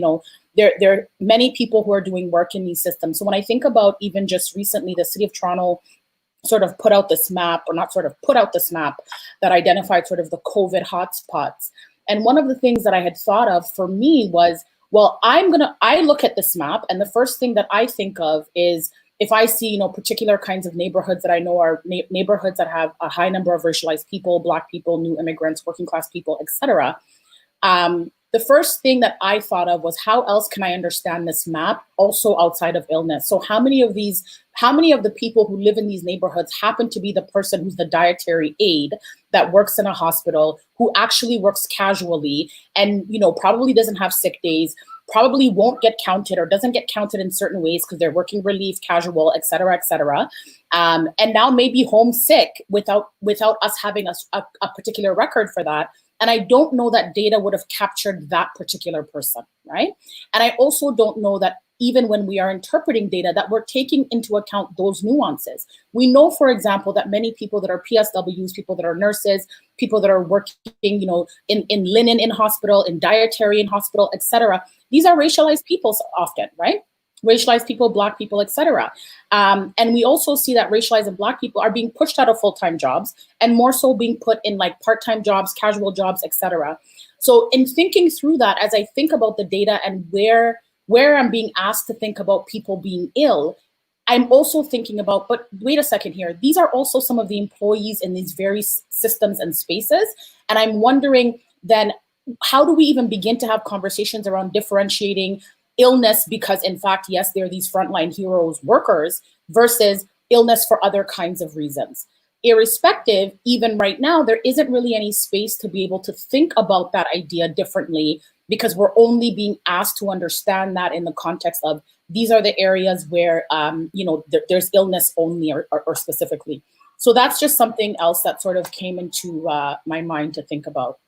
there are many people who are doing work in these systems. So when I think about even just recently, the City of Toronto sort of put out this map, or not sort of put out this map, that identified sort of the COVID hotspots. And one of the things that I had thought of for me was, well, I look at this map, and the first thing that I think of is, if I see, particular kinds of neighborhoods that I know are neighborhoods that have a high number of racialized people, Black people, new immigrants, working class people, etc. The first thing that I thought of was, how else can I understand this map also outside of illness? So how many of the people who live in these neighborhoods happen to be the person who's the dietary aide that works in a hospital, who actually works casually and, probably doesn't have sick days, probably won't get counted or doesn't get counted in certain ways because they're working relief, casual, et cetera, et cetera. And now maybe homesick without us having a particular record for that. And I don't know that data would have captured that particular person, right? And I also don't know that even when we are interpreting data, that we're taking into account those nuances. We know, for example, that many people that are PSWs, people that are nurses, people that are working, in linen in hospital, in dietary in hospital, et cetera, these are racialized people often, right? Racialized people, Black people, et cetera. And we also see that racialized and Black people are being pushed out of full-time jobs, and more so being put in like part-time jobs, casual jobs, et cetera. So in thinking through that, as I think about the data and where I'm being asked to think about people being ill, I'm also thinking about, but wait a second here, these are also some of the employees in these various systems and spaces. And I'm wondering then, how do we even begin to have conversations around differentiating illness because, in fact, yes, there are these frontline heroes workers, versus illness for other kinds of reasons. Irrespective, even right now, there isn't really any space to be able to think about that idea differently, because we're only being asked to understand that in the context of, these are the areas where, there's illness only or specifically. So that's just something else that sort of came into my mind to think about.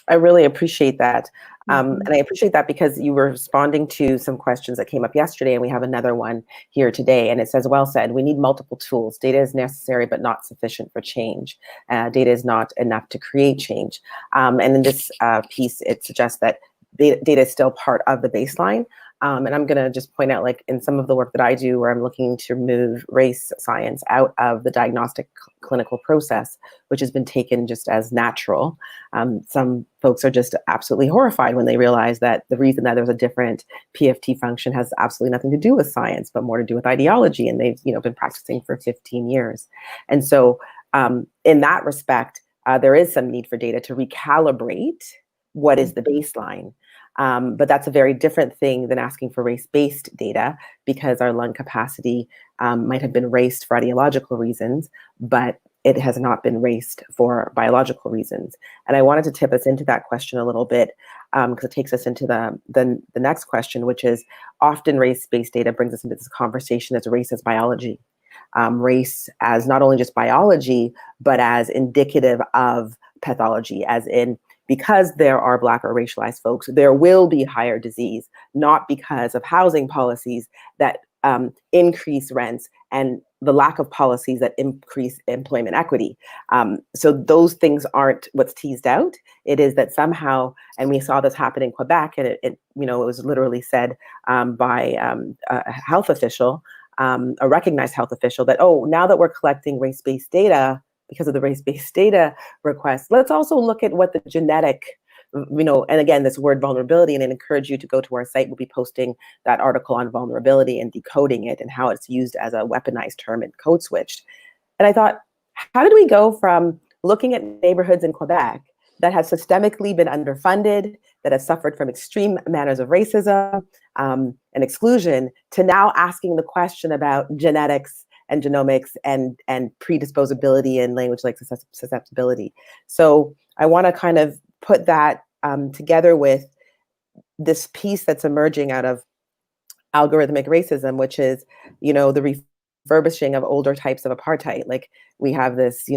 I really appreciate that. And I appreciate that because you were responding to some questions that came up yesterday, and we have another one here today. And it says, well said, we need multiple tools. Data is necessary, but not sufficient for change. Data is not enough to create change. And in this piece, it suggests that data is still part of the baseline. And I'm going to just point out, like in some of the work that I do, where I'm looking to move race science out of the diagnostic clinical process, which has been taken just as natural. Some folks are just absolutely horrified when they realize that the reason that there's a different PFT function has absolutely nothing to do with science, but more to do with ideology. And they've been practicing for 15 years. And so in that respect, there is some need for data to recalibrate what is the baseline. But that's a very different thing than asking for race-based data, because our lung capacity might have been raced for ideological reasons, but it has not been raced for biological reasons. And I wanted to tip us into that question a little bit, because it takes us into the next question, which is, often race-based data brings us into this conversation as race as biology. Race as not only just biology, but as indicative of pathology, as in, because there are Black or racialized folks, there will be higher disease, not because of housing policies that increase rents and the lack of policies that increase employment equity. So those things aren't what's teased out. It is that somehow, and we saw this happen in Quebec, and it was literally said by a health official, a recognized health official, that, oh, now that we're collecting race-based data, because of the race-based data request, let's also look at what the genetic, and again, this word vulnerability, and I encourage you to go to our site. We'll be posting that article on vulnerability and decoding it and how it's used as a weaponized term and code switched. And I thought, how did we go from looking at neighborhoods in Quebec that have systemically been underfunded, that have suffered from extreme manners of racism and exclusion, to now asking the question about genetics and genomics and predisposability and language like susceptibility. So I want to kind of put that together with this piece that's emerging out of algorithmic racism, which is, the refurbishing of older types of apartheid. Like, we have this,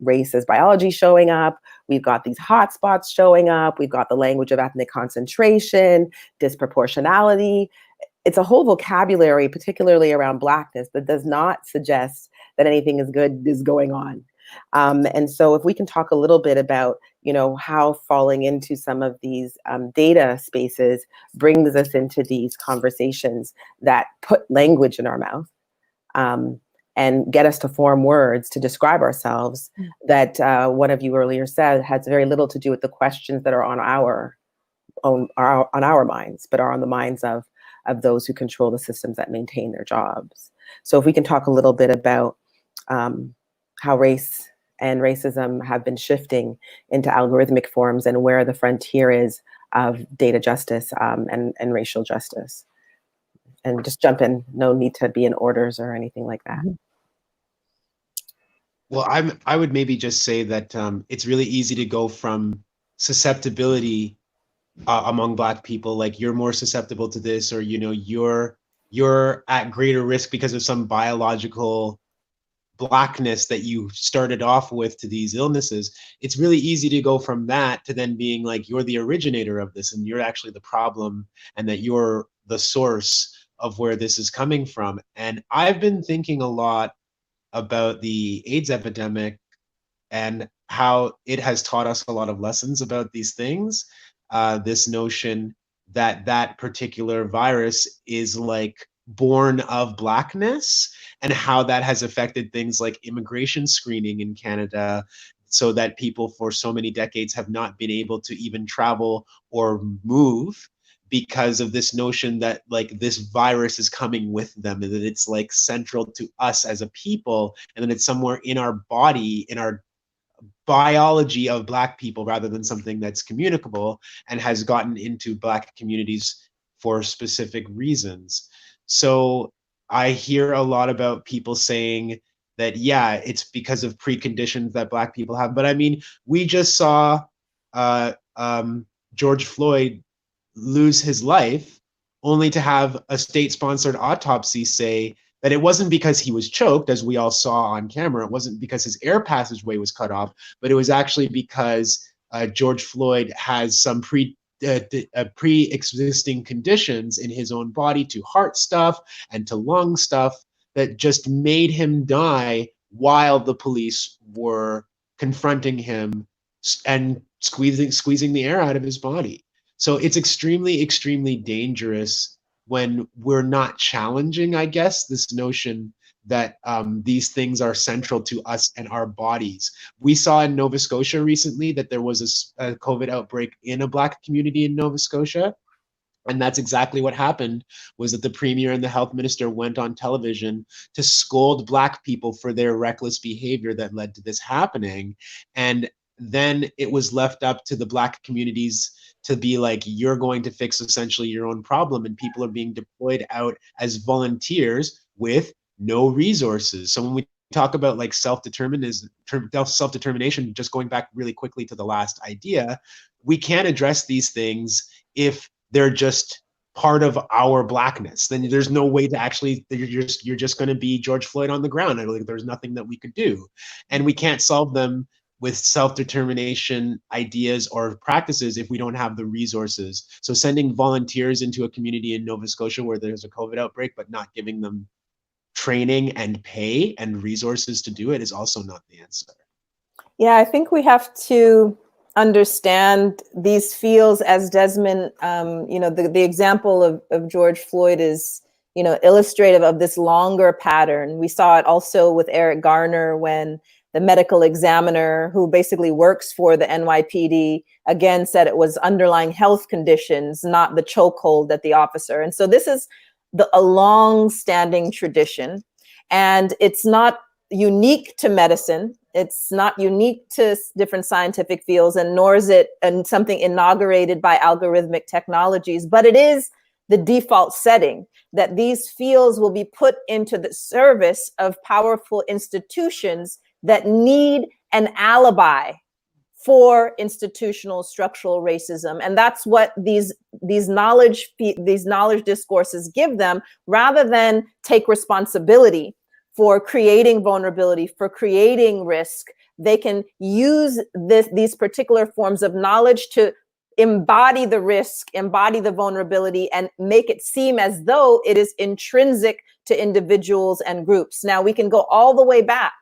race as biology showing up. We've got these hotspots showing up. We've got the language of ethnic concentration, disproportionality. It's a whole vocabulary, particularly around Blackness, that does not suggest that anything is good is going on. And so if we can talk a little bit about, how falling into some of these data spaces brings us into these conversations that put language in our mouth, and get us to form words to describe ourselves, that one of you earlier said has very little to do with the questions that are on our minds, but are on the minds of those who control the systems that maintain their jobs. So if we can talk a little bit about how race and racism have been shifting into algorithmic forms, and where the frontier is of data justice and racial justice. And just jump in, no need to be in orders or anything like that. Well, I would maybe just say that it's really easy to go from susceptibility among Black people, like you're more susceptible to this, or you're at greater risk because of some biological Blackness that you started off with to these illnesses. It's really easy to go from that to then being like you're the originator of this and you're actually the problem, and that you're the source of where this is coming from. And I've been thinking a lot about the AIDS epidemic and how it has taught us a lot of lessons about these things. This notion that that particular virus is like born of Blackness, and how that has affected things like immigration screening in Canada, so that people for so many decades have not been able to even travel or move because of this notion that like this virus is coming with them, and that it's like central to us as a people, and that it's somewhere in our body, in our biology of Black people, rather than something that's communicable, and has gotten into Black communities for specific reasons. So I hear a lot about people saying that, yeah, it's because of preconditions that Black people have. But I mean, we just saw George Floyd lose his life, only to have a state-sponsored autopsy say that it wasn't because he was choked, as we all saw on camera. It wasn't because his air passageway was cut off, but it was actually because George Floyd has some pre-existing conditions in his own body, to heart stuff and to lung stuff, that just made him die while the police were confronting him and squeezing the air out of his body. So it's extremely, extremely dangerous when we're not challenging, I guess, this notion that these things are central to us and our bodies. We saw in Nova Scotia recently that there was a COVID outbreak in a Black community in Nova Scotia. And that's exactly what happened, was that the premier and the health minister went on television to scold Black people for their reckless behavior that led to this happening. And then it was left up to the Black communities to be like, you're going to fix essentially your own problem. And people are being deployed out as volunteers with no resources. So when we talk about like self-determination, just going back really quickly to the last idea, we can't address these things if they're just part of our Blackness. Then there's no way to actually, you're just going to be George Floyd on the ground. I don't think there's nothing that we could do. And we can't solve them with self-determination ideas or practices if we don't have the resources. So sending volunteers into a community in Nova Scotia where there's a COVID outbreak, but not giving them training and pay and resources to do it, is also not the answer. Yeah, I think we have to understand these fields, as Desmond, the example of George Floyd is, illustrative of this longer pattern. We saw it also with Eric Garner, when the medical examiner who basically works for the NYPD again said it was underlying health conditions, not the chokehold that the officer. And so this is a long-standing tradition, and it's not unique to medicine. It's not unique to different scientific fields, and nor is it something inaugurated by algorithmic technologies, but it is the default setting that these fields will be put into the service of powerful institutions that need an alibi for institutional structural racism. And that's what these knowledge discourses give them, rather than take responsibility for creating vulnerability, for creating risk. They can use these particular forms of knowledge to embody the risk, embody the vulnerability, and make it seem as though it is intrinsic to individuals and groups. Now, we can go all the way back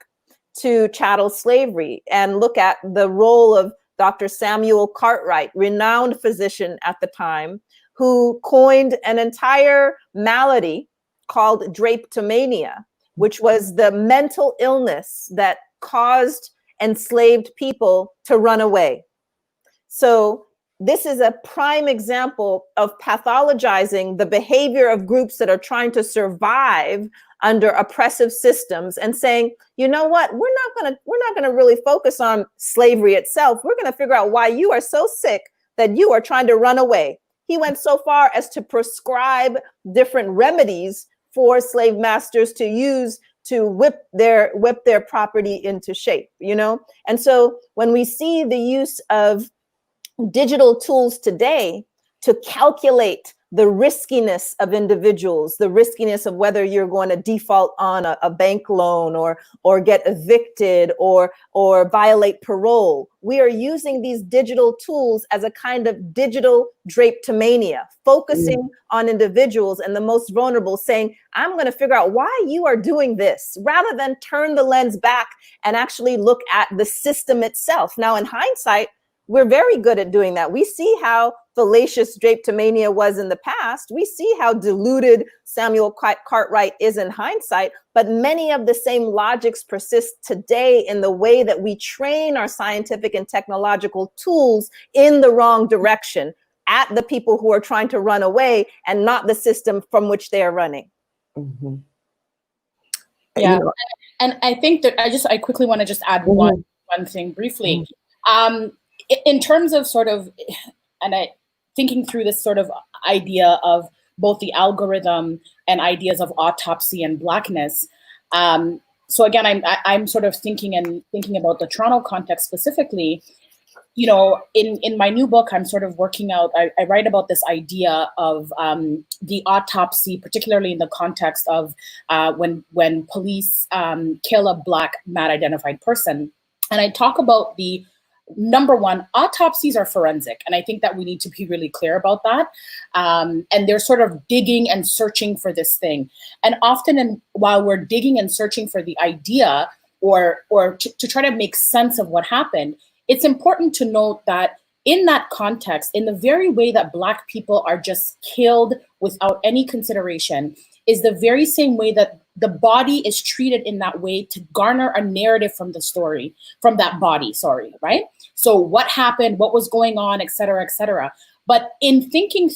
to chattel slavery and look at the role of Dr. Samuel Cartwright, renowned physician at the time, who coined an entire malady called drapetomania, which was the mental illness that caused enslaved people to run away. So this is a prime example of pathologizing the behavior of groups that are trying to survive under oppressive systems and saying, you know what, we're not gonna really focus on slavery itself. We're gonna figure out why you are so sick that you are trying to run away. He went so far as to prescribe different remedies for slave masters to use to whip their property into shape, you know? And so when we see the use of digital tools today to calculate the riskiness of individuals, the riskiness of whether you're going to default on a bank loan or get evicted or violate parole. We are using these digital tools as a kind of digital drapetomania, focusing on individuals and the most vulnerable, saying, I'm going to figure out why you are doing this, rather than turn the lens back and actually look at the system itself. Now, in hindsight, we're very good at doing that. We see how fallacious drapetomania was in the past. We see how deluded Samuel Cartwright is in hindsight, but many of the same logics persist today in the way that we train our scientific and technological tools in the wrong direction at the people who are trying to run away and not the system from which they are running. Mm-hmm. Yeah, You know, and I think that I quickly want to just add one thing briefly. In terms of sort of, thinking through this sort of idea of both the algorithm and ideas of autopsy and Blackness. So again, I'm sort of thinking about the Toronto context specifically. You know, in my new book, I'm sort of working out, I write about this idea of the autopsy, particularly in the context of when police kill a Black mad identified person. And I talk about the number one, autopsies are forensic. And I think that we need to be really clear about that. And they're sort of digging and searching for this thing. And often while we're digging and searching for the idea or to try to make sense of what happened, it's important to note that in that context, in the very way that Black people are just killed without any consideration, is the very same way that the body is treated in that way to garner a narrative from the story, from that body, right? So what happened, what was going on, et cetera, et cetera. But in thinking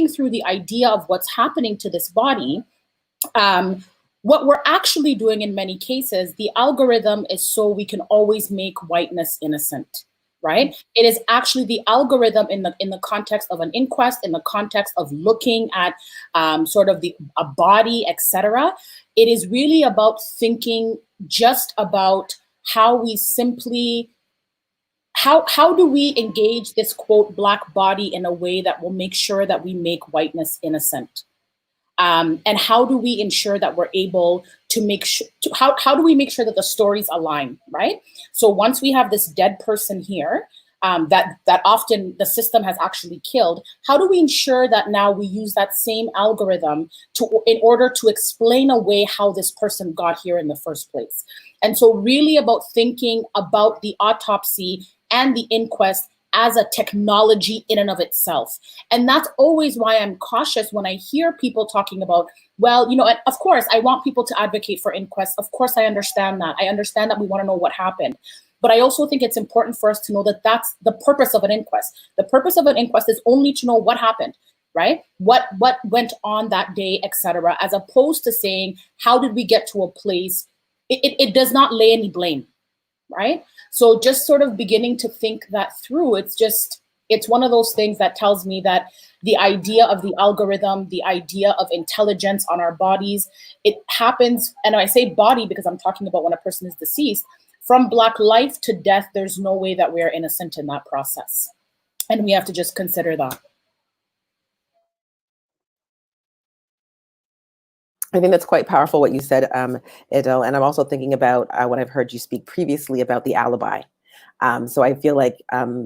through the idea of what's happening to this body, what we're actually doing in many cases, the algorithm is so we can always make whiteness innocent, right? It is actually the algorithm in the context of an inquest, in the context of looking at sort of a body, etc. It is really about thinking just about how we simply, how do we engage this quote Black body in a way that will make sure that we make whiteness innocent? And how do we ensure that we're able to make sure, how do we make sure that the stories align, right? So once we have this dead person here, that often the system has actually killed, how do we ensure that now we use that same algorithm in order to explain away how this person got here in the first place? And so really about thinking about the autopsy and the inquest as a technology in and of itself. And that's always why I'm cautious when I hear people talking about, well, you know, and of course, I want people to advocate for inquests. Of course, I understand that. I understand that we want to know what happened. But I also think it's important for us to know that that's the purpose of an inquest. The purpose of an inquest is only to know what happened, right? What went on that day, etc., as opposed to saying, how did we get to a place? It does not lay any blame, right? So just sort of beginning to think that through, it's one of those things that tells me that the idea of the algorithm, the idea of intelligence on our bodies, it happens, and I say body because I'm talking about when a person is deceased, from Black life to death, there's no way that we are innocent in that process. And we have to just consider that. I think that's quite powerful what you said, Ido. And I'm also thinking about what I've heard you speak previously about the alibi. So I feel like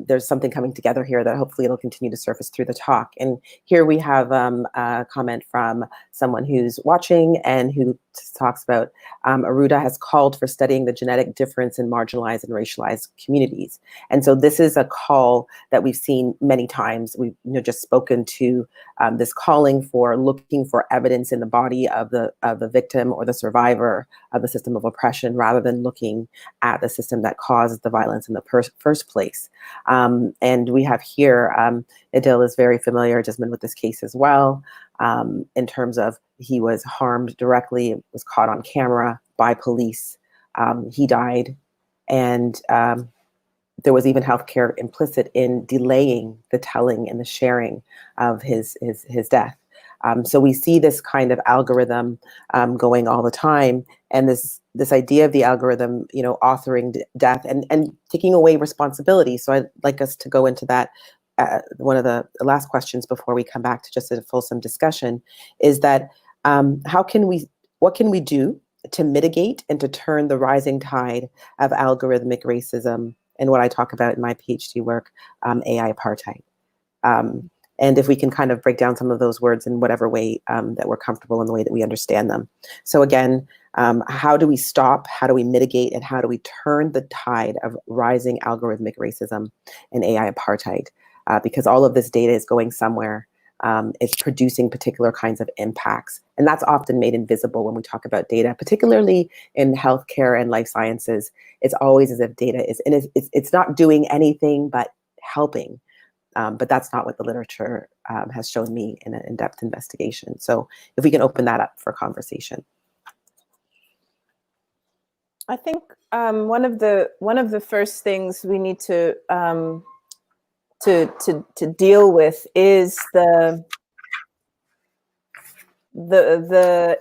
there's something coming together here that hopefully it'll continue to surface through the talk. And here we have a comment from someone who's watching and who talks about Aruda has called for studying the genetic difference in marginalized and racialized communities. And so this is a call that we've seen many times. We've just spoken to this calling for looking for evidence in the body of the victim or the survivor of the system of oppression, rather than looking at the system that caused the violence in the first place. And we have here, Adil is very familiar, Desmond, with this case as well, in terms of he was harmed directly, was caught on camera by police. He died, and there was even healthcare implicit in delaying the telling and the sharing of his death. So we see this kind of algorithm going all the time, and this idea of the algorithm, authoring death and taking away responsibility. So I'd like us to go into that. One of the last questions before we come back to just a fulsome discussion is that what can we do to mitigate and to turn the rising tide of algorithmic racism and what I talk about in my PhD work, AI apartheid? And if we can kind of break down some of those words in whatever way that we're comfortable in the way that we understand them. So again, how do we stop, how do we mitigate, and how do we turn the tide of rising algorithmic racism and AI apartheid? Because all of this data is going somewhere. It's producing particular kinds of impacts. And that's often made invisible when we talk about data, particularly in healthcare and life sciences. It's always as if data is, and it's not doing anything but helping. But that's not what the literature has shown me in an in-depth investigation. So if we can open that up for conversation. I think one of the first things we need to deal with is the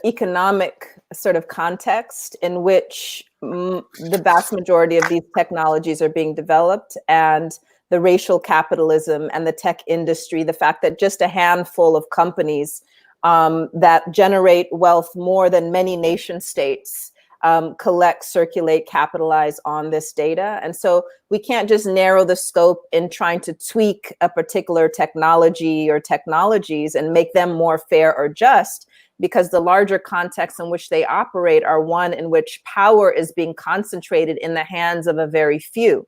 economic sort of context in which the vast majority of these technologies are being developed, and the racial capitalism and the tech industry, the fact that just a handful of companies that generate wealth more than many nation states collect, circulate, capitalize on this data. And so we can't just narrow the scope in trying to tweak a particular technology or technologies and make them more fair or just, because the larger context in which they operate are one in which power is being concentrated in the hands of a very few.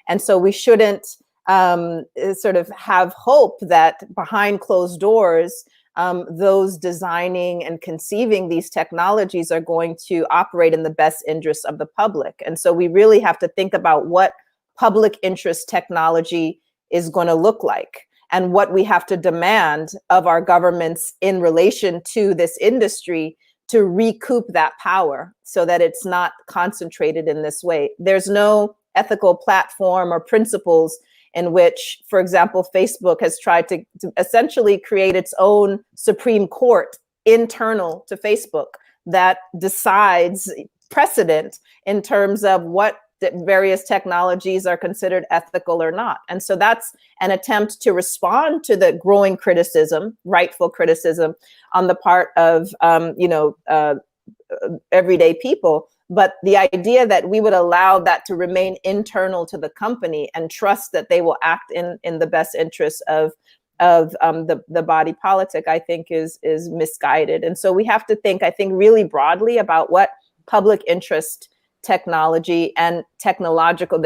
And so we shouldn't sort of have hope that behind closed doors, those designing and conceiving these technologies are going to operate in the best interests of the public. And so we really have to think about what public interest technology is going to look like, and what we have to demand of our governments in relation to this industry to recoup that power so that it's not concentrated in this way. There's no ethical platform or principles in which, for example, Facebook has tried to essentially create its own Supreme Court internal to Facebook that decides precedent in terms of what various technologies are considered ethical or not. And so that's an attempt to respond to the growing criticism, rightful criticism on the part of everyday people. But the idea that we would allow that to remain internal to the company and trust that they will act in the best interests of the body politic, I think is misguided. And so we have to think, I think, really broadly about what public interest technology and technological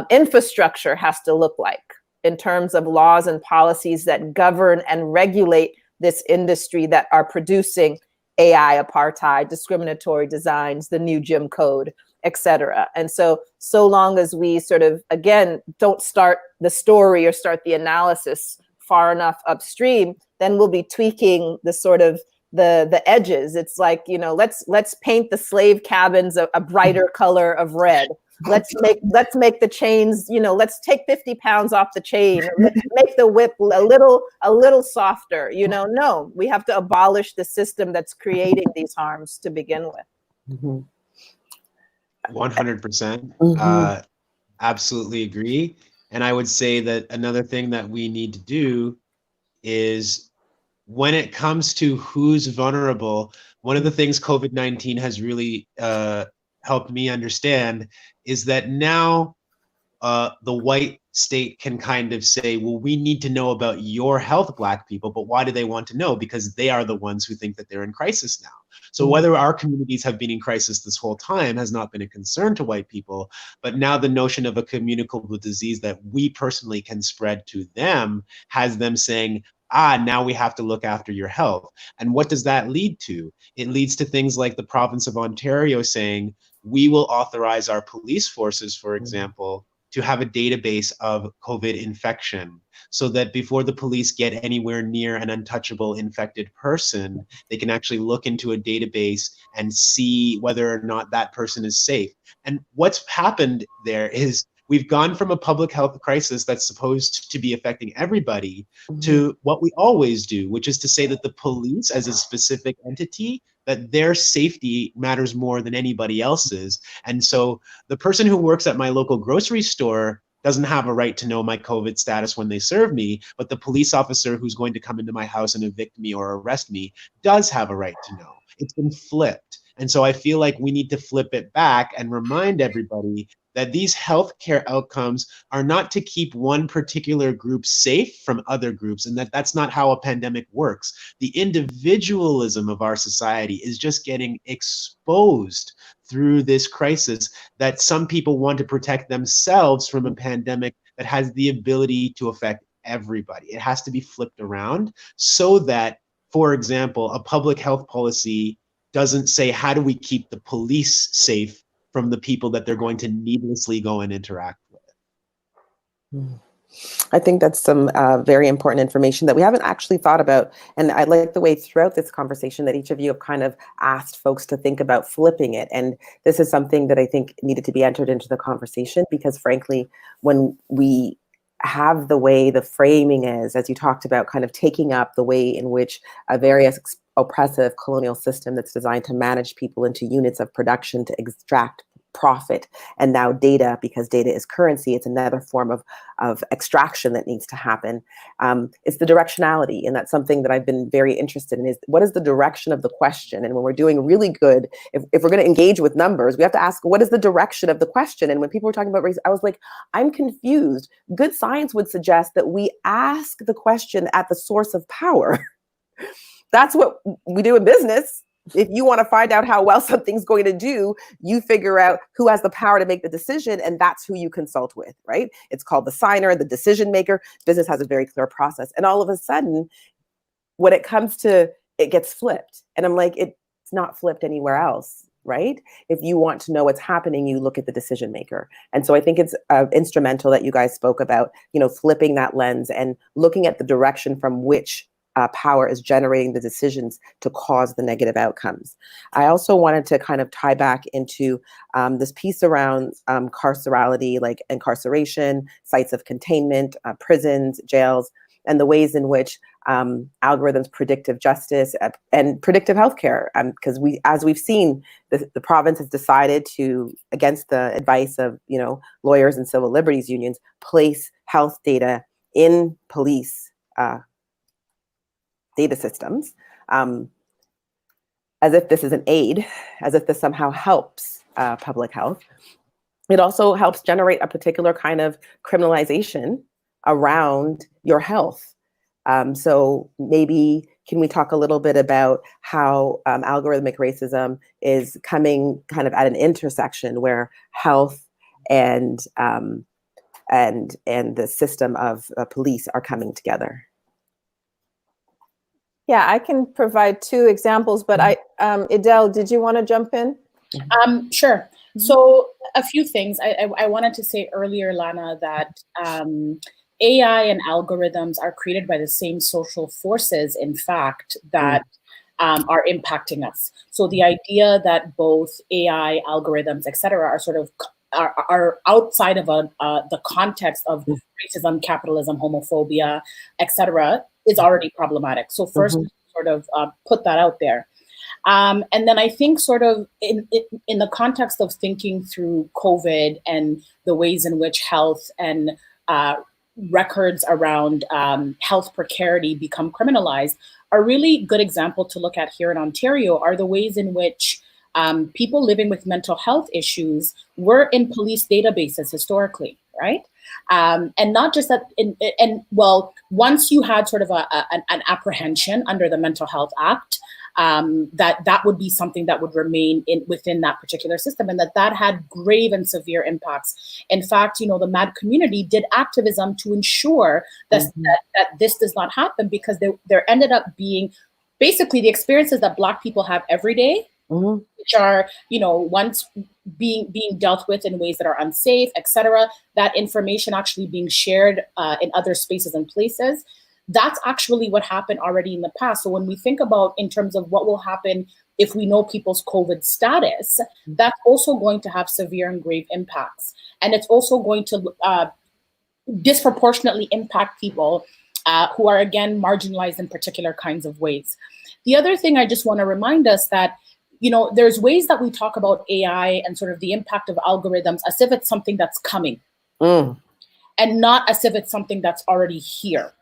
infrastructure has to look like in terms of laws and policies that govern and regulate this industry that are producing AI apartheid, discriminatory designs, the new Jim Code, et cetera. And so long as we sort of, again, don't start the story or start the analysis far enough upstream, then we'll be tweaking the sort of the edges. It's like, let's paint the slave cabins a brighter color of red. Let's make the chains, let's take 50 pounds off the chain. Let's make the whip a little softer. No, we have to abolish the system that's creating these harms to begin with. 100%. Absolutely agree. And I would say that another thing that we need to do is, when it comes to who's vulnerable, one of the things COVID-19 has really helped me understand is that now the white state can kind of say, well, we need to know about your health, Black people, but why do they want to know? Because they are the ones who think that they're in crisis now. So whether our communities have been in crisis this whole time has not been a concern to white people, but now the notion of a communicable disease that we personally can spread to them has them saying, now we have to look after your health. And what does that lead to? It leads to things like the province of Ontario saying, we will authorize our police forces, for example, to have a database of COVID infection so that before the police get anywhere near an untouchable infected person, they can actually look into a database and see whether or not that person is safe. And what's happened there is we've gone from a public health crisis that's supposed to be affecting everybody to what we always do, which is to say that the police as a specific entity, that their safety matters more than anybody else's. And so the person who works at my local grocery store doesn't have a right to know my COVID status when they serve me, but the police officer who's going to come into my house and evict me or arrest me does have a right to know. It's been flipped. And so I feel like we need to flip it back and remind everybody that these healthcare outcomes are not to keep one particular group safe from other groups, and that that's not how a pandemic works. The individualism of our society is just getting exposed through this crisis, that some people want to protect themselves from a pandemic that has the ability to affect everybody. It has to be flipped around so that, for example, a public health policy doesn't say, how do we keep the police safe from the people that they're going to needlessly go and interact with? I think that's some very important information that we haven't actually thought about. And I like the way throughout this conversation that each of you have kind of asked folks to think about flipping it. And this is something that I think needed to be entered into the conversation, because frankly, when we have the way the framing is, as you talked about, kind of taking up the way in which a very oppressive colonial system that's designed to manage people into units of production to extract profit, and now data, because data is currency, it's another form of extraction that needs to happen. It's the directionality, and that's something that I've been very interested in, is what is the direction of the question? And when we're doing really good, if we're going to engage with numbers, we have to ask, what is the direction of the question? And when people were talking about race, I was like, I'm confused. Good science would suggest that we ask the question at the source of power. That's what we do in business. If you want to find out how well something's going to do, you figure out who has the power to make the decision, and that's who you consult with, right? It's called the signer, the decision maker. Business has a very clear process. And all of a sudden, when it comes to, it gets flipped. And I'm like, it's not flipped anywhere else, right? If you want to know what's happening, you look at the decision maker. And so I think it's instrumental that you guys spoke about, flipping that lens and looking at the direction from which power is generating the decisions to cause the negative outcomes. I also wanted to kind of tie back into this piece around carcerality, like incarceration, sites of containment, prisons, jails, and the ways in which algorithms, predictive justice, and predictive healthcare, because as we've seen, the province has decided to, against the advice of lawyers and civil liberties unions, place health data in police data systems, as if this is an aid, as if this somehow helps public health. It also helps generate a particular kind of criminalization around your health. So maybe can we talk a little bit about how algorithmic racism is coming kind of at an intersection where health and the system of police are coming together? Yeah, I can provide two examples, but Idel, did you want to jump in? Sure. So a few things. I wanted to say earlier, Lana, that AI and algorithms are created by the same social forces, in fact, that are impacting us. So the idea that both AI, algorithms, et cetera, are sort of are outside of the context of racism, capitalism, homophobia, et cetera, is already problematic. So first, sort of put that out there. And then I think sort of in the context of thinking through COVID and the ways in which health and records around health precarity become criminalized, a really good example to look at here in Ontario are the ways in which people living with mental health issues were in police databases historically, right? And not just that, once you had sort of an apprehension under the Mental Health Act, that would be something that would remain within that particular system, and that had grave and severe impacts. In fact, the MAD community did activism to ensure that this does not happen, because there ended up being basically the experiences that Black people have every day, which are, once being dealt with in ways that are unsafe, etc. That information actually being shared in other spaces and places. That's actually what happened already in the past. So when we think about in terms of what will happen if we know people's COVID status, that's also going to have severe and grave impacts. And it's also going to disproportionately impact people who are, again, marginalized in particular kinds of ways. The other thing I just want to remind us that, there's ways that we talk about AI and sort of the impact of algorithms as if it's something that's coming and not as if it's something that's already here.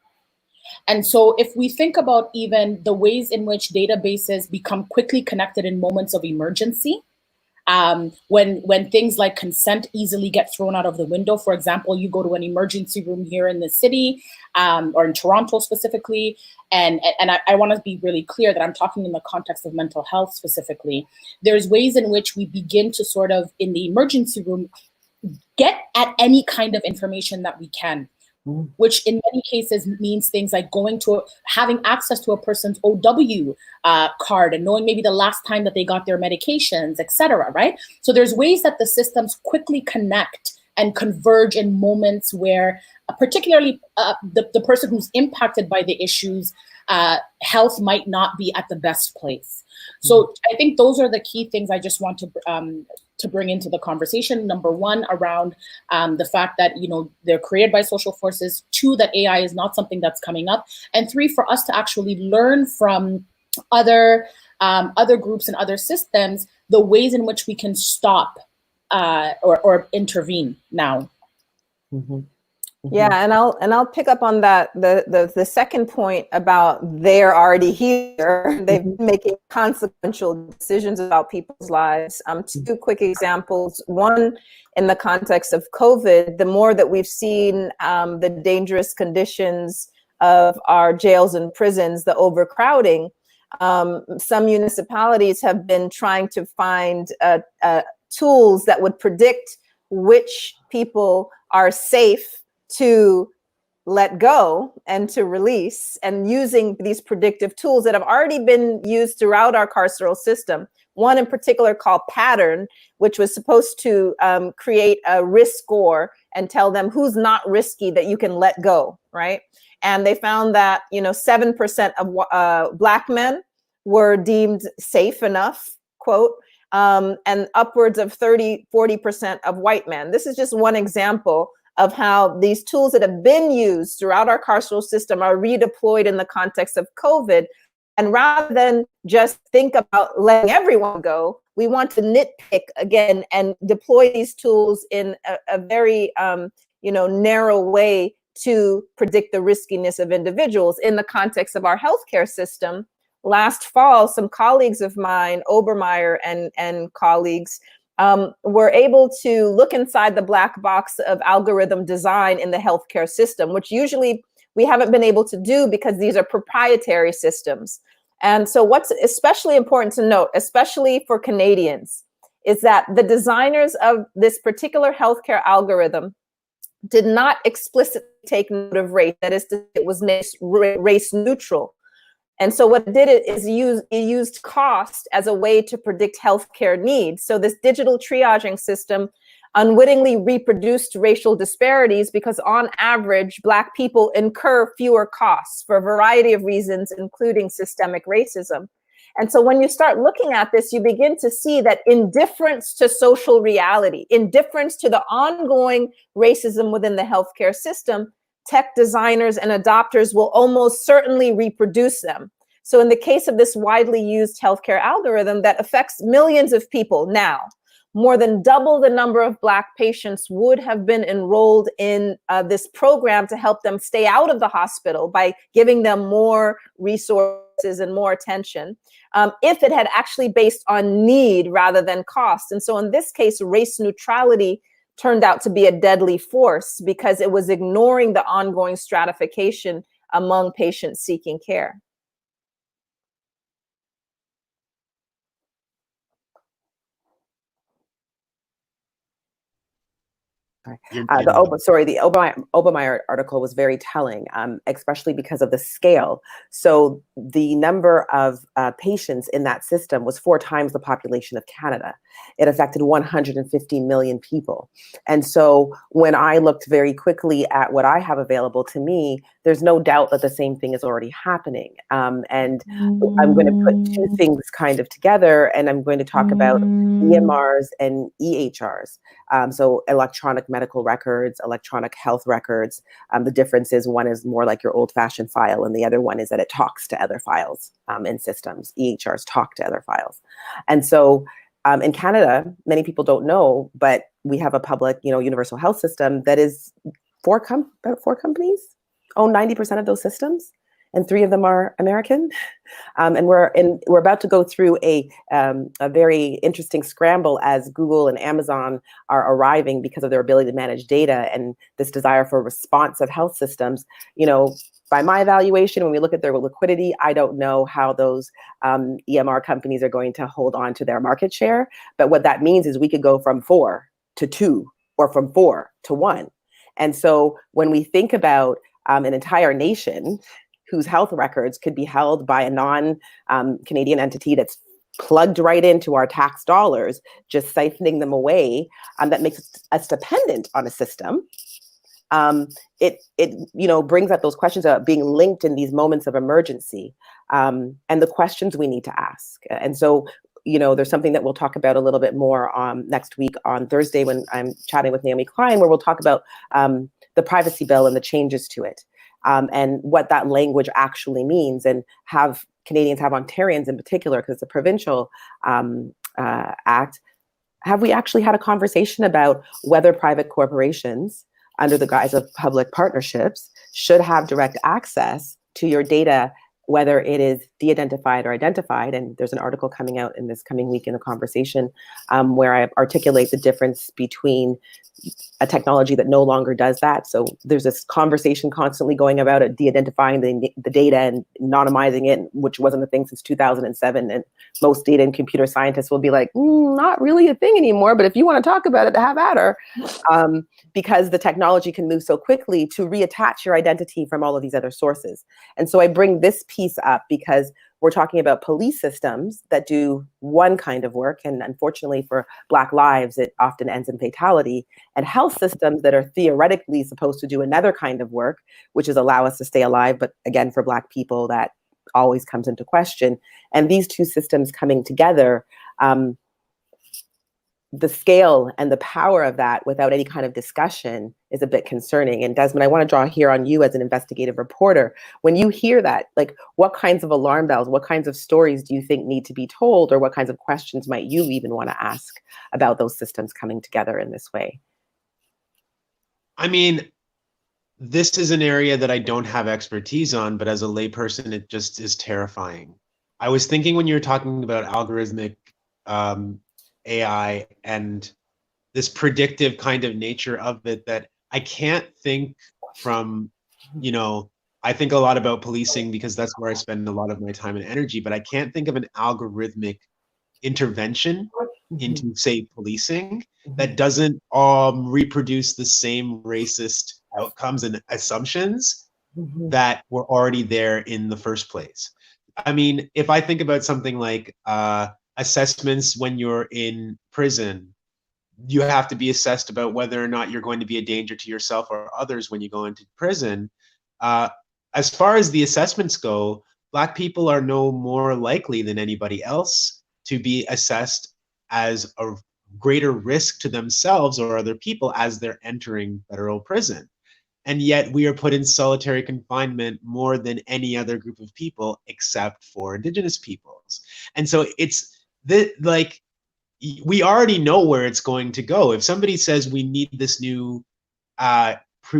And so if we think about even the ways in which databases become quickly connected in moments of emergency, when things like consent easily get thrown out of the window. For example, you go to an emergency room here in the city, or in Toronto specifically, and I want to be really clear that I'm talking in the context of mental health specifically. There's ways in which we begin to sort of, in the emergency room, get at any kind of information that we can, which in many cases means things like having access to a person's OW card and knowing maybe the last time that they got their medications, etc. Right? So there's ways that the systems quickly connect and converge in moments where, particularly the person who's impacted by the issues, health might not be at the best place. So I think those are the key things I just want to bring into the conversation. Number one, around the fact that, they're created by social forces. Two, that AI is not something that's coming up. And three, for us to actually learn from other groups and other systems, the ways in which we can stop or intervene now. Yeah, and I'll pick up on that. The second point about they're already here. They've been making consequential decisions about people's lives. Two quick examples. One, in the context of COVID, the more that we've seen the dangerous conditions of our jails and prisons, the overcrowding, some municipalities have been trying to find tools that would predict which people are safe to let go and to release, and using these predictive tools that have already been used throughout our carceral system. One in particular called Pattern, which was supposed to create a risk score and tell them who's not risky that you can let go, right? And they found that 7% of Black men were deemed safe enough, quote, and upwards of 40% of white men. This is just one example of how these tools that have been used throughout our carceral system are redeployed in the context of COVID. And rather than just think about letting everyone go, we want to nitpick again and deploy these tools in a very narrow way to predict the riskiness of individuals in the context of our healthcare system. Last fall, some colleagues of mine, Obermeyer and colleagues, were able to look inside the black box of algorithm design in the healthcare system, which usually we haven't been able to do because these are proprietary systems. And so what's especially important to note, especially for Canadians, is that the designers of this particular healthcare algorithm did not explicitly take note of race. That is, it was race neutral. And so what it did is it used cost as a way to predict healthcare needs. So this digital triaging system unwittingly reproduced racial disparities because on average, Black people incur fewer costs for a variety of reasons, including systemic racism. And so when you start looking at this, you begin to see that indifference to social reality, indifference to the ongoing racism within the healthcare system, tech designers and adopters will almost certainly reproduce them. So in the case of this widely used healthcare algorithm that affects millions of people now, more than double the number of Black patients would have been enrolled in this program to help them stay out of the hospital by giving them more resources and more attention if it had actually based on need rather than cost. And so in this case, race neutrality turned out to be a deadly force because it was ignoring the ongoing stratification among patients seeking care. You're The Obermeyer article was very telling, especially because of the scale. So the number of patients in that system was 4 times the population of Canada. It affected 150 million people. And so when I looked very quickly at what I have available to me, there's no doubt that the same thing is already happening. And I'm going to put 2 things kind of together, and I'm going to talk about EMRs and EHRs. So electronic medical records, electronic health records. The difference is one is more like your old-fashioned file, and the other one is that it talks to other files in systems. EHRs talk to other files. And so in Canada, many people don't know, but we have a public, universal health system that is about 4 companies own 90% of those systems, and 3 of them are American. And we're about to go through a very interesting scramble as Google and Amazon are arriving because of their ability to manage data and this desire for responsive health systems. By my evaluation, when we look at their liquidity, I don't know how those EMR companies are going to hold on to their market share. But what that means is we could go from 4 to 2 or from 4 to 1. And so when we think about an entire nation whose health records could be held by a non-Canadian entity that's plugged right into our tax dollars, just siphoning them away, that makes us dependent on a system. It brings up those questions about being linked in these moments of emergency, and the questions we need to ask. And so, there's something that we'll talk about a little bit more next week on Thursday when I'm chatting with Naomi Klein, where we'll talk about the privacy bill and the changes to it. And what that language actually means, and have Canadians, have Ontarians in particular, because it's a provincial act, have we actually had a conversation about whether private corporations, under the guise of public partnerships, should have direct access to your data, whether it is de-identified or identified? And there's an article coming out in this coming week in a conversation where I articulate the difference between a technology that no longer does that. So there's this conversation constantly going about it, de-identifying the data and anonymizing it, which wasn't a thing since 2007. And most data and computer scientists will be like, not really a thing anymore, but if you want to talk about it, have at her. Because the technology can move so quickly to reattach your identity from all of these other sources. And so I bring this piece up because we're talking about police systems that do one kind of work, and unfortunately for Black lives, it often ends in fatality, and health systems that are theoretically supposed to do another kind of work, which is allow us to stay alive, but again, for Black people, that always comes into question. And these 2 systems coming together, the scale and the power of that without any kind of discussion is a bit concerning. And Desmond, I want to draw here on you as an investigative reporter. When you hear that, like, what kinds of alarm bells, what kinds of stories do you think need to be told, or what kinds of questions might you even want to ask about those systems coming together in this way? I mean, this is an area that I don't have expertise on, but as a layperson, it just is terrifying. I was thinking when you were talking about algorithmic AI and this predictive kind of nature of it, that I can't think from, I think a lot about policing because that's where I spend a lot of my time and energy, but I can't think of an algorithmic intervention into, say, policing that doesn't reproduce the same racist outcomes and assumptions that were already there in the first place. I mean, if I think about something like assessments when you're in prison, you have to be assessed about whether or not you're going to be a danger to yourself or others when you go into prison. As far as the assessments go, Black people are no more likely than anybody else to be assessed as a greater risk to themselves or other people as they're entering federal prison. And yet we are put in solitary confinement more than any other group of people except for Indigenous peoples. And so it's like, we already know where it's going to go. If somebody says we need this new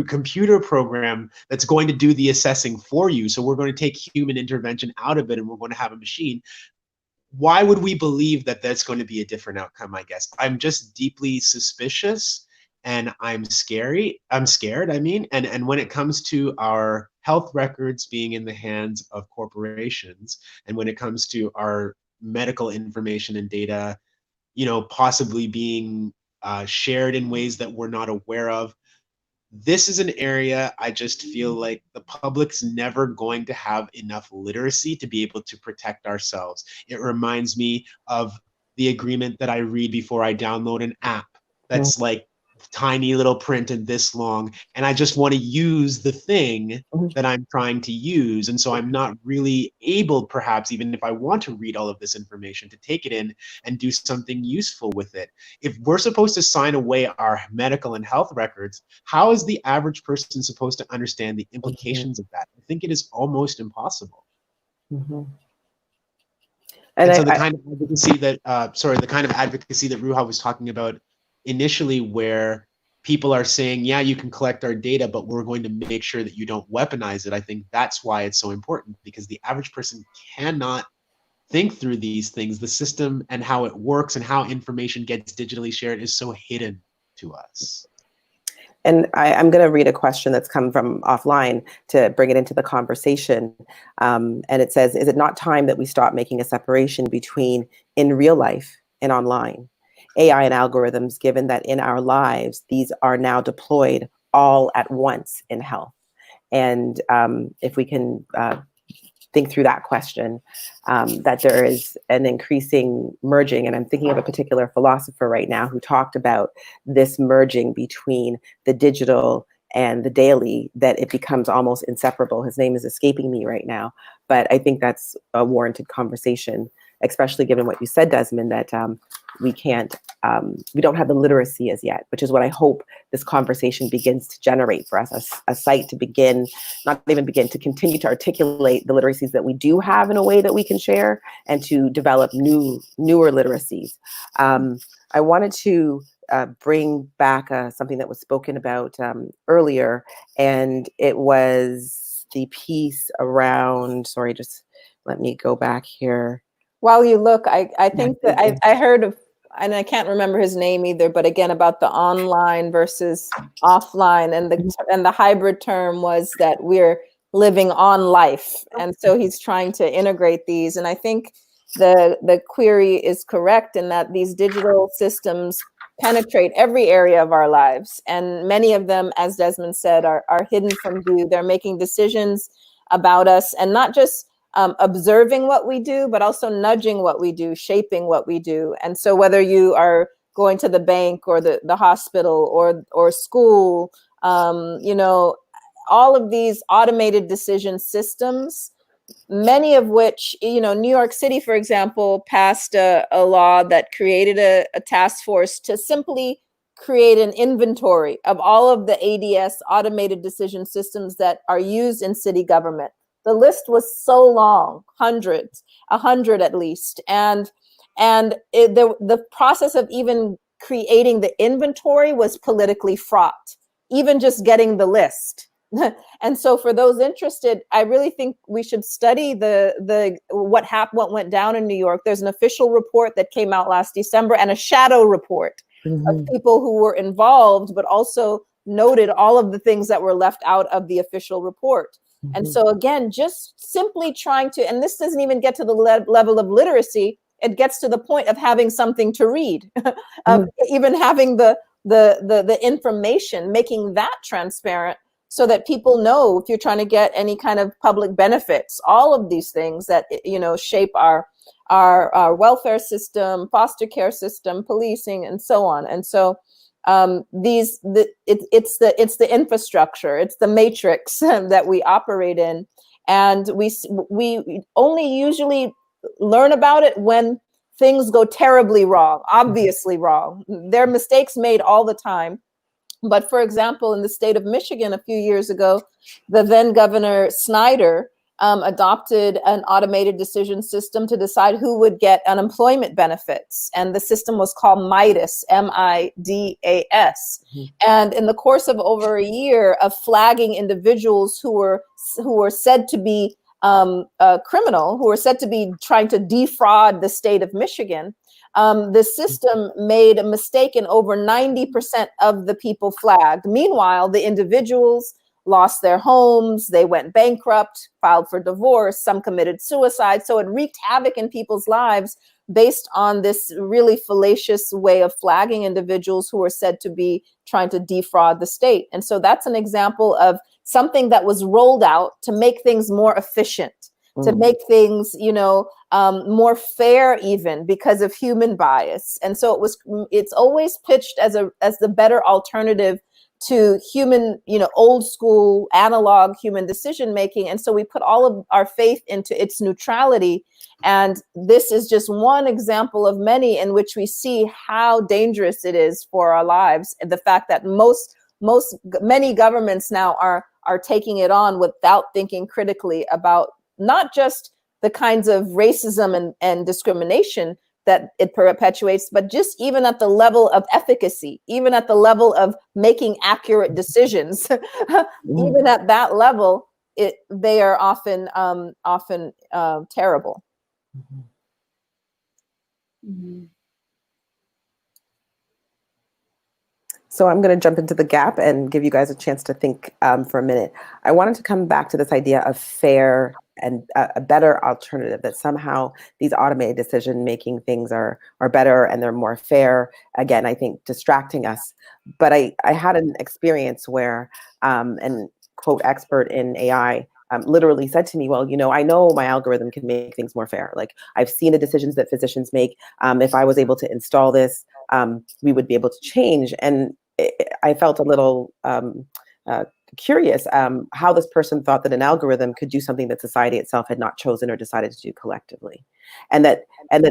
computer program that's going to do the assessing for you. So we're going to take human intervention out of it and we're going to have a machine. Why would we believe that that's going to be a different outcome? I guess I'm just deeply suspicious, and I'm scared. And when it comes to our health records being in the hands of corporations, and when it comes to our medical information and data, possibly being shared in ways that we're not aware of, this is an area I just feel like the public's never going to have enough literacy to be able to protect ourselves. It reminds me of the agreement that I read before I download an app that's like tiny little print and this long, and I just want to use the thing that I'm trying to use. And so I'm not really able, perhaps, even if I want to read all of this information, to take it in and do something useful with it. If we're supposed to sign away our medical and health records, how is the average person supposed to understand the implications of that? I think it is almost impossible. And so the kind of advocacy that, the kind of advocacy that Roja was talking about initially, where people are saying, yeah, you can collect our data, but we're going to make sure that you don't weaponize it. I think that's why it's so important, because the average person cannot think through these things. The system and how it works and how information gets digitally shared is so hidden to us. And I'm going to read a question that's come from offline to bring it into the conversation. And it says, is it not time that we stop making a separation between in real life and online? AI and algorithms, given that in our lives, these are now deployed all at once in health. And if we can think through that question, that there is an increasing merging, and I'm thinking of a particular philosopher right now who talked about this merging between the digital and the daily, that it becomes almost inseparable. His name is escaping me right now, but I think that's a warranted conversation, especially given what you said, Desmond, that we don't have the literacy as yet, which is what I hope this conversation begins to generate for us, a site to begin, not even begin, to continue to articulate the literacies that we do have in a way that we can share, and to develop newer literacies. I wanted to bring back something that was spoken about earlier, and it was the piece around, sorry, just let me go back here. While you look, I think that I heard of, and I can't remember his name either, but again, about the online versus offline, and the hybrid term was that we're living on life. And so he's trying to integrate these. And I think the query is correct in that these digital systems penetrate every area of our lives. And many of them, as Desmond said, are hidden from view. They're making decisions about us, and not just observing what we do, but also nudging what we do, shaping what we do. And so whether you are going to the bank or the hospital or school, all of these automated decision systems, many of which, New York City, for example, passed a law that created a task force to simply create an inventory of all of the ADS, automated decision systems, that are used in city government. The list was so long, 100 at least. And the process of even creating the inventory was politically fraught, even just getting the list. And so for those interested, I really think we should study what went down in New York. There's an official report that came out last December, and a shadow report of people who were involved, but also noted all of the things that were left out of the official report. And so again, just simply trying to, and this doesn't even get to the level of literacy, it gets to the point of having something to read, of even having the information, making that transparent, so that people know if you're trying to get any kind of public benefits, all of these things that, shape our welfare system, foster care system, policing, and so on. And so it's the infrastructure, it's the matrix that we operate in, and we only usually learn about it when things go terribly wrong, obviously wrong. There are mistakes made all the time. But for example, in the state of Michigan a few years ago, the then Governor Snyder adopted an automated decision system to decide who would get unemployment benefits. And the system was called MIDAS, M-I-D-A-S. And in the course of over a year of flagging individuals who were said to be criminal, who were said to be trying to defraud the state of Michigan, the system made a mistake in over 90% of the people flagged. Meanwhile, the individuals lost their homes, they went bankrupt, filed for divorce, some committed suicide. So it wreaked havoc in people's lives based on this really fallacious way of flagging individuals who were said to be trying to defraud the state. And so that's an example of something that was rolled out to make things more efficient, to make things, more fair, even because of human bias. And so it's always pitched as the better alternative to human, old school analog human decision making. And so we put all of our faith into its neutrality. And this is just one example of many in which we see how dangerous it is for our lives. And the fact that many governments now are taking it on without thinking critically about not just the kinds of racism and discrimination that it perpetuates, but just even at the level of efficacy, even at the level of making accurate decisions, even at that level, they are often terrible. So I'm going to jump into the gap and give you guys a chance to think for a minute. I wanted to come back to this idea of fair and a better alternative, that somehow these automated decision-making things are better and they're more fair. Again, I think distracting us. But I had an experience where an quote expert in AI literally said to me, well, I know my algorithm can make things more fair. Like, I've seen the decisions that physicians make. If I was able to install this, we would be able to change. And I felt a little curious how this person thought that an algorithm could do something that society itself had not chosen or decided to do collectively, and that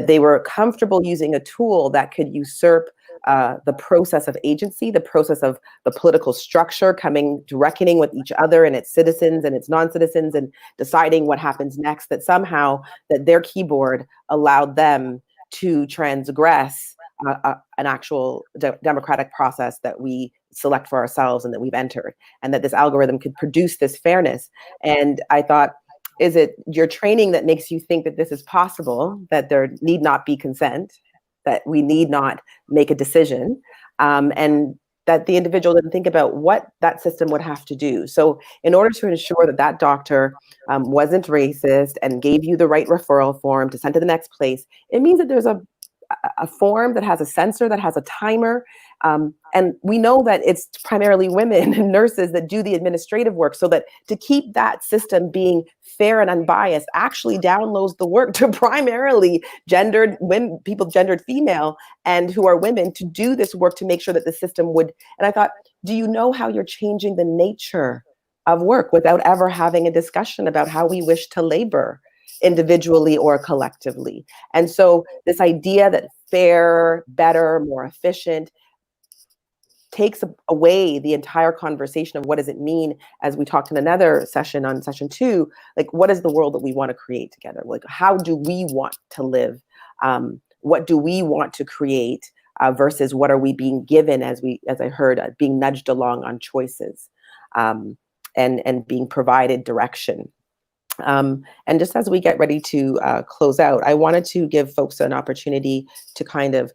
they were comfortable using a tool that could usurp the process of agency, the process of the political structure coming to reckoning with each other and its citizens and its non-citizens and deciding what happens next, that somehow that their keyboard allowed them to transgress an actual democratic process that we select for ourselves and that we've entered, and that this algorithm could produce this fairness. And I thought, is it your training that makes you think that this is possible, that there need not be consent, that we need not make a decision, and that the individual didn't think about what that system would have to do? So in order to ensure that that doctor wasn't racist and gave you the right referral form to send to the next place, it means that there's a form that has a sensor, that has a timer. And we know that it's primarily women and nurses that do the administrative work, so that to keep that system being fair and unbiased actually downloads the work to primarily people gendered female and who are women, to do this work to make sure that the system would. And I thought, do you know how you're changing the nature of work without ever having a discussion about how we wish to labor individually or collectively? And so this idea that fair, better, more efficient takes away the entire conversation of what does it mean, as we talked in another session on session 2, like, what is the world that we want to create together? Like, how do we want to live? What do we want to create versus what are we being given, as I heard, being nudged along on choices, and being provided direction. And just as we get ready to close out, I wanted to give folks an opportunity to kind of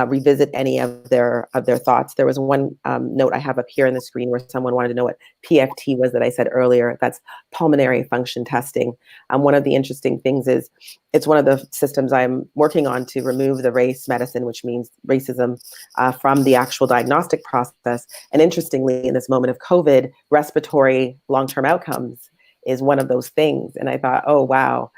revisit any of their thoughts. There was one note I have up here on the screen where someone wanted to know what PFT was that I said earlier. That's pulmonary function testing. One of the interesting things is it's one of the systems I'm working on to remove the race medicine, which means racism, from the actual diagnostic process. And interestingly, in this moment of COVID, respiratory long-term outcomes is one of those things. And I thought, oh, wow,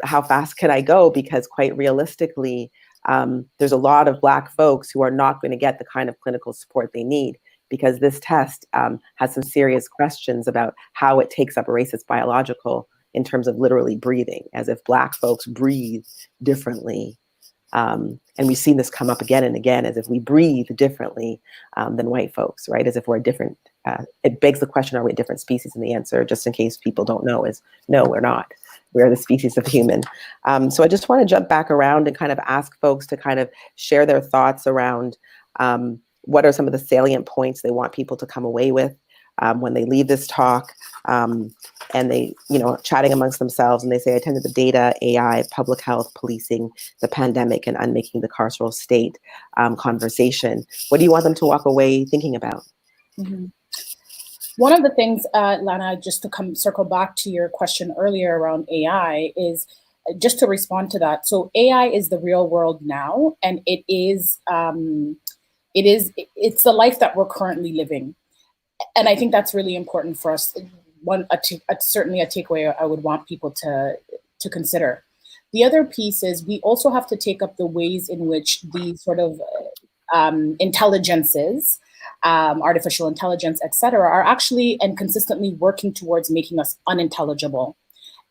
how fast can I go? Because quite realistically, there's a lot of Black folks who are not going to get the kind of clinical support they need, because this test has some serious questions about how it takes up a racist biological in terms of literally breathing, as if Black folks breathe differently. And we've seen this come up again and again, as if we breathe differently than white folks, right? As if we're a different it begs the question, are we a different species? And the answer, just in case people don't know, is no, we're not. We're the species of human. So I just want to jump back around and kind of ask folks to kind of share their thoughts around what are some of the salient points they want people to come away with when they leave this talk, and they, chatting amongst themselves, and they say, I attended the data, AI, public health, policing, the pandemic, and unmaking the carceral state conversation. What do you want them to walk away thinking about? Mm-hmm. One of the things, Lana, just to circle back to your question earlier around AI, is just to respond to that. So AI is the real world now, and it's the life that we're currently living. And I think that's really important for us. Certainly a takeaway I would want people to consider. The other piece is we also have to take up the ways in which these sort of intelligences, artificial intelligence, et cetera, are actually and consistently working towards making us unintelligible,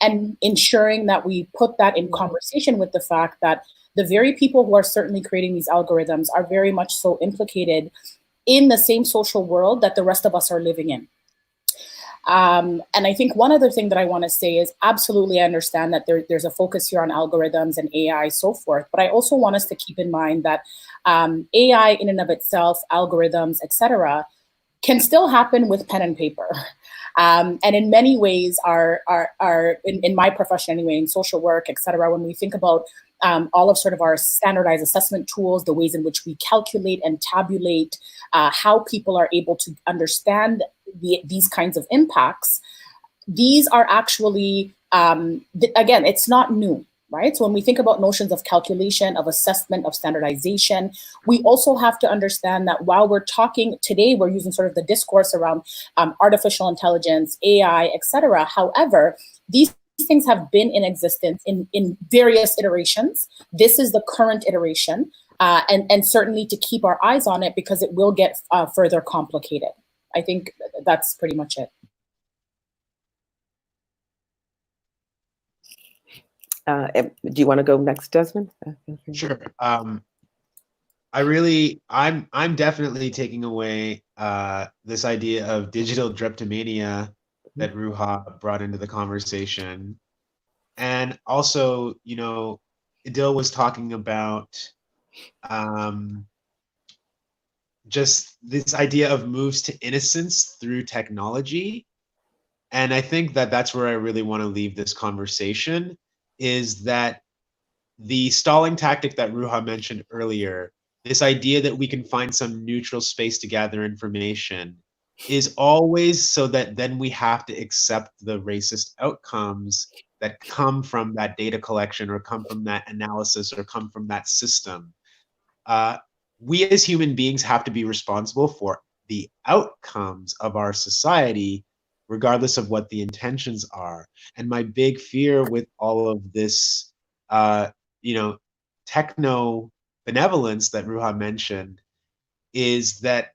and ensuring that we put that in conversation with the fact that the very people who are certainly creating these algorithms are very much so implicated in the same social world that the rest of us are living in. And I think one other thing that I want to say is absolutely I understand that there's a focus here on algorithms and AI, so forth, but I also want us to keep in mind that AI in and of itself, algorithms, et cetera, can still happen with pen and paper. And in many ways are in my profession anyway, in social work, et cetera, when we think about all of sort of our standardized assessment tools, the ways in which we calculate and tabulate how people are able to understand these kinds of impacts, these are actually, again, it's not new, right? So when we think about notions of calculation, of assessment, of standardization, we also have to understand that while we're talking today, we're using sort of the discourse around artificial intelligence, AI, et cetera. However, these things have been in existence in various iterations. This is the current iteration, and certainly to keep our eyes on it because it will get further complicated. I think that's pretty much it. Do you want to go next, Desmond? Sure. I'm definitely taking away this idea of digital drapetomania that Roja brought into the conversation. And also, Idil was talking about just this idea of moves to innocence through technology. And I think that that's where I really want to leave this conversation, is that the stalling tactic that Roja mentioned earlier, this idea that we can find some neutral space to gather information, is always so that then we have to accept the racist outcomes that come from that data collection or come from that analysis or come from that system. We as human beings have to be responsible for the outcomes of our society, regardless of what the intentions are. And my big fear with all of this, techno benevolence that Ruha mentioned, is that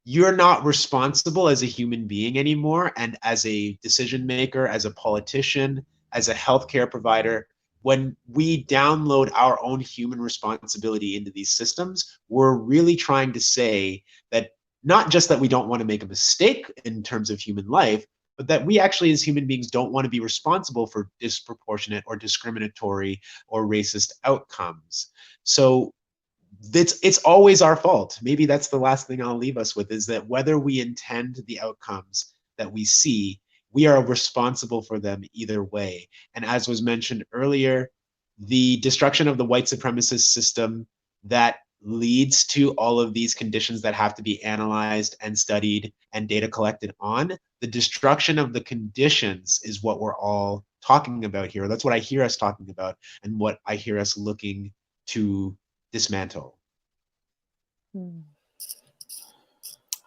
you're not responsible as a human being anymore, and as a decision maker, as a politician, as a healthcare provider. When we download our own human responsibility into these systems, we're really trying to say that not just that we don't want to make a mistake in terms of human life, but that we actually as human beings don't want to be responsible for disproportionate or discriminatory or racist outcomes. So it's always our fault. Maybe that's the last thing I'll leave us with, is that whether we intend the outcomes that we see, we are responsible for them either way. And as was mentioned earlier, the destruction of the white supremacist system that leads to all of these conditions that have to be analyzed and studied and data collected on, the destruction of the conditions is what we're all talking about here. That's what I hear us talking about and what I hear us looking to dismantle.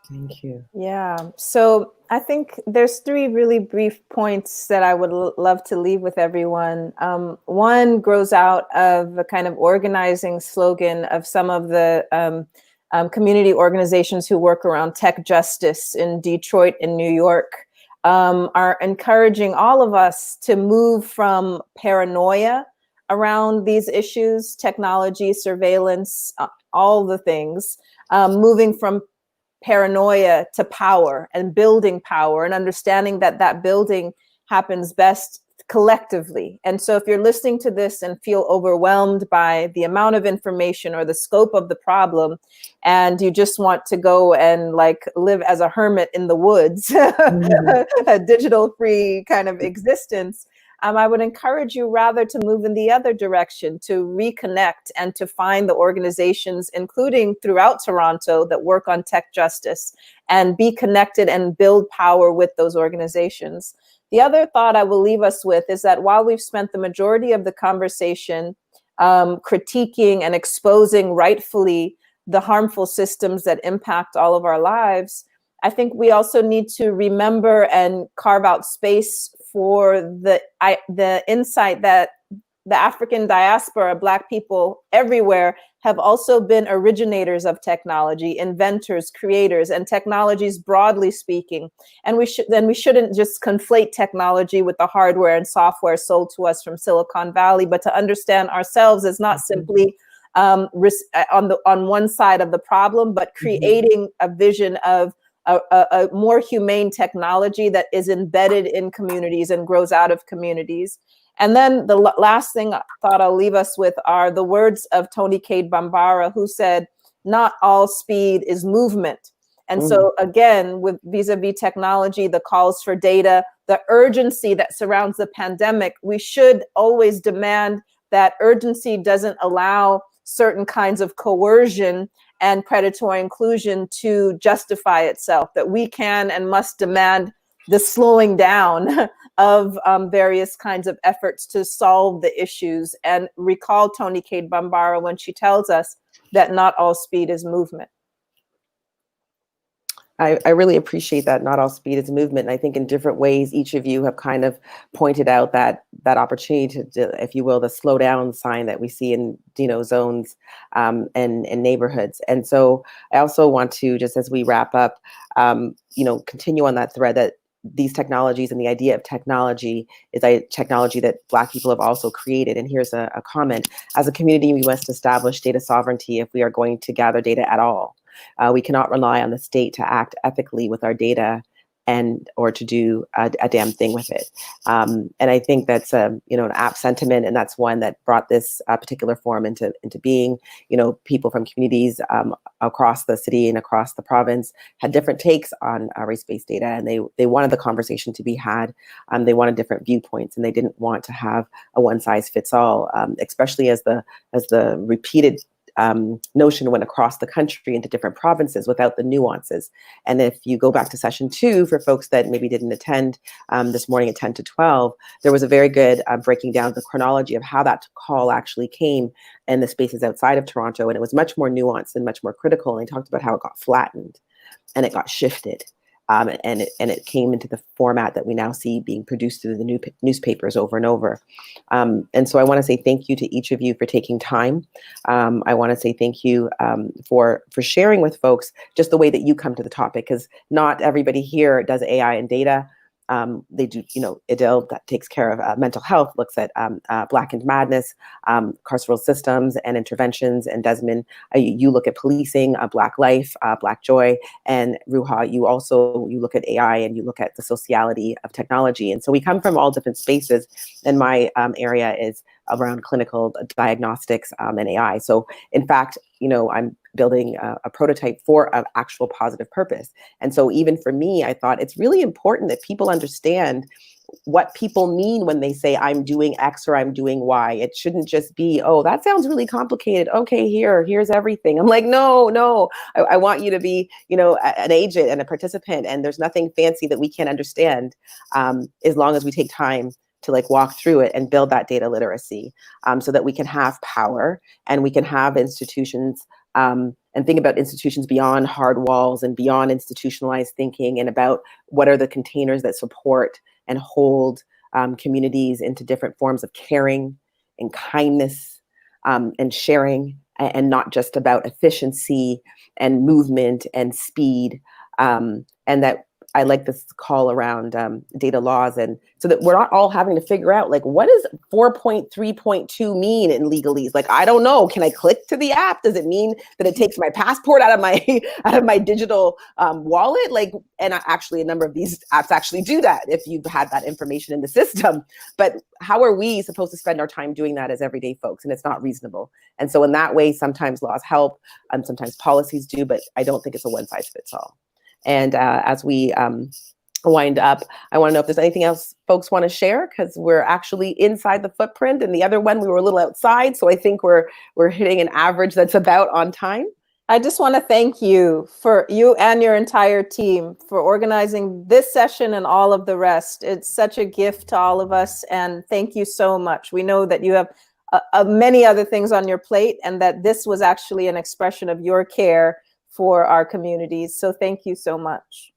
Thank you. Yeah, so I think there's three really brief points that I would love to leave with everyone. One grows out of a kind of organizing slogan of some of the community organizations who work around tech justice in Detroit and New York, are encouraging all of us to move from paranoia around these issues, technology, surveillance, all the things, moving from paranoia to power and building power, and understanding that that building happens best collectively. And so if you're listening to this and feel overwhelmed by the amount of information or the scope of the problem, and you just want to go and like live as a hermit in the woods, a digital free kind of existence, I would encourage you rather to move in the other direction, to reconnect and to find the organizations, including throughout Toronto, that work on tech justice, and be connected and build power with those organizations. The other thought I will leave us with is that while we've spent the majority of the conversation critiquing and exposing rightfully the harmful systems that impact all of our lives, I think we also need to remember and carve out space for the insight that the African diaspora, Black people everywhere, have also been originators of technology, inventors, creators, and technologies broadly speaking. And we shouldn't just conflate technology with the hardware and software sold to us from Silicon Valley, but to understand ourselves as not simply on one side of the problem, but creating a vision of a more humane technology that is embedded in communities and grows out of communities. And then the last thing I thought I'll leave us with are the words of Tony Cade Bambara, who said, "Not all speed is movement." And so again, with vis-a-vis technology, the calls for data, the urgency that surrounds the pandemic, we should always demand that urgency doesn't allow certain kinds of coercion and predatory inclusion to justify itself, that we can and must demand the slowing down of various kinds of efforts to solve the issues. And recall Tony Cade Bambara when she tells us that not all speed is movement. I really appreciate that. Not all speed is movement. And I think in different ways, each of you have kind of pointed out that opportunity to, if you will, the slow down sign that we see in zones and neighborhoods. And so I also want to, just as we wrap up, continue on that thread that these technologies and the idea of technology is a technology that Black people have also created. And here's a comment. As a community, we must establish data sovereignty if we are going to gather data at all. We cannot rely on the state to act ethically with our data or to do a damn thing with it. And I think that's an apt sentiment, and that's one that brought this particular forum into being. People from communities across the city and across the province had different takes on race-based data, and they wanted the conversation to be had. They wanted different viewpoints, and they didn't want to have a one-size-fits-all, especially as the repeated notion went across the country into different provinces without the nuances. And if you go back to session 2, for folks that maybe didn't attend this morning at 10 to 12, there was a very good breaking down the chronology of how that call actually came in the spaces outside of Toronto. And it was much more nuanced and much more critical. And they talked about how it got flattened and it got shifted. And it came into the format that we now see being produced through the newspapers over and over. And so I want to say thank you to each of you for taking time. I want to say thank you for sharing with folks just the way that you come to the topic, because not everybody here does AI and data. They do, IDIL that takes care of mental health, looks at blackened madness, carceral systems and interventions. And Desmond, you look at policing, Black life, Black joy. And Roja, you look at AI and you look at the sociality of technology. And so we come from all different spaces. And my area is around clinical diagnostics and AI. So in fact, I'm building a prototype for an actual positive purpose. And so even for me, I thought it's really important that people understand what people mean when they say I'm doing X or I'm doing Y. It shouldn't just be, oh, that sounds really complicated. Okay, here's everything. I'm like, no, I want you to be, an agent and a participant. And there's nothing fancy that we can't understand as long as we take time to walk through it and build that data literacy so that we can have power and we can have institutions and think about institutions beyond hard walls and beyond institutionalized thinking, and about what are the containers that support and hold communities into different forms of caring and kindness and sharing, and not just about efficiency and movement and speed, and that I like this call around data laws, and so that we're not all having to figure out like, what does 4.3.2 mean in legalese? Like, I don't know. Can I click to the app? Does it mean that it takes my passport out of my digital wallet? Like, and actually, a number of these apps actually do that if you've had that information in the system. But how are we supposed to spend our time doing that as everyday folks? And it's not reasonable. And so in that way, sometimes laws help, sometimes policies do, but I don't think it's a one size fits all. And as we wind up, I want to know if there's anything else folks want to share, because we're actually inside the footprint, and the other one we were a little outside. So I think we're hitting an average that's about on time. I just want to thank you and your entire team for organizing this session and all of the rest. It's such a gift to all of us, and thank you so much. We know that you have many other things on your plate, and that this was actually an expression of your care for our communities. So thank you so much.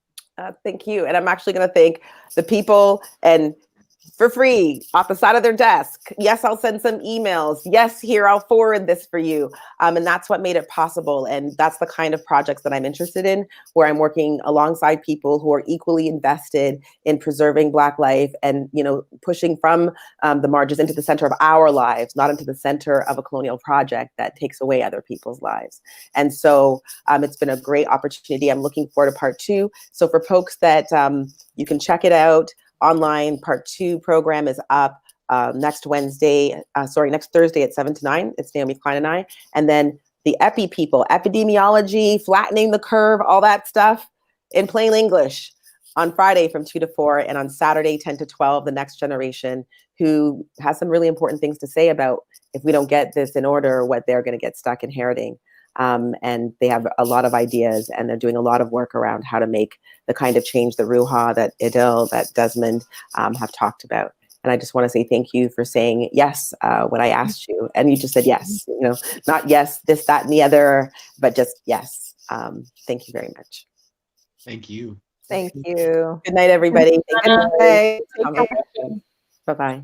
Thank you. And I'm actually going to thank the people, and for free off the side of their desk. Yes, I'll send some emails. Yes, here, I'll forward this for you. And that's what made it possible. And that's the kind of projects that I'm interested in, where I'm working alongside people who are equally invested in preserving Black life and, you know, pushing from the margins into the center of our lives, not into the center of a colonial project that takes away other people's lives. And so it's been a great opportunity. I'm looking forward to part 2. So for folks that you can check it out online, part 2 program is up next Thursday at 7 to 9. It's Naomi Klein and I. And then the EPI people, epidemiology, flattening the curve, all that stuff in plain English on Friday from 2 to 4, and on Saturday 10 to 12, the next generation, who has some really important things to say about if we don't get this in order, what they're going to get stuck inheriting. And they have a lot of ideas, and they're doing a lot of work around how to make the kind of change that Roja, that Idil, that Desmond have talked about. And I just want to say thank you for saying yes when I asked you, and you just said yes. You know, not yes, this, that, and the other, but just yes. Thank you very much. Thank you. Thank you. Good night, everybody. Bye. Bye-bye.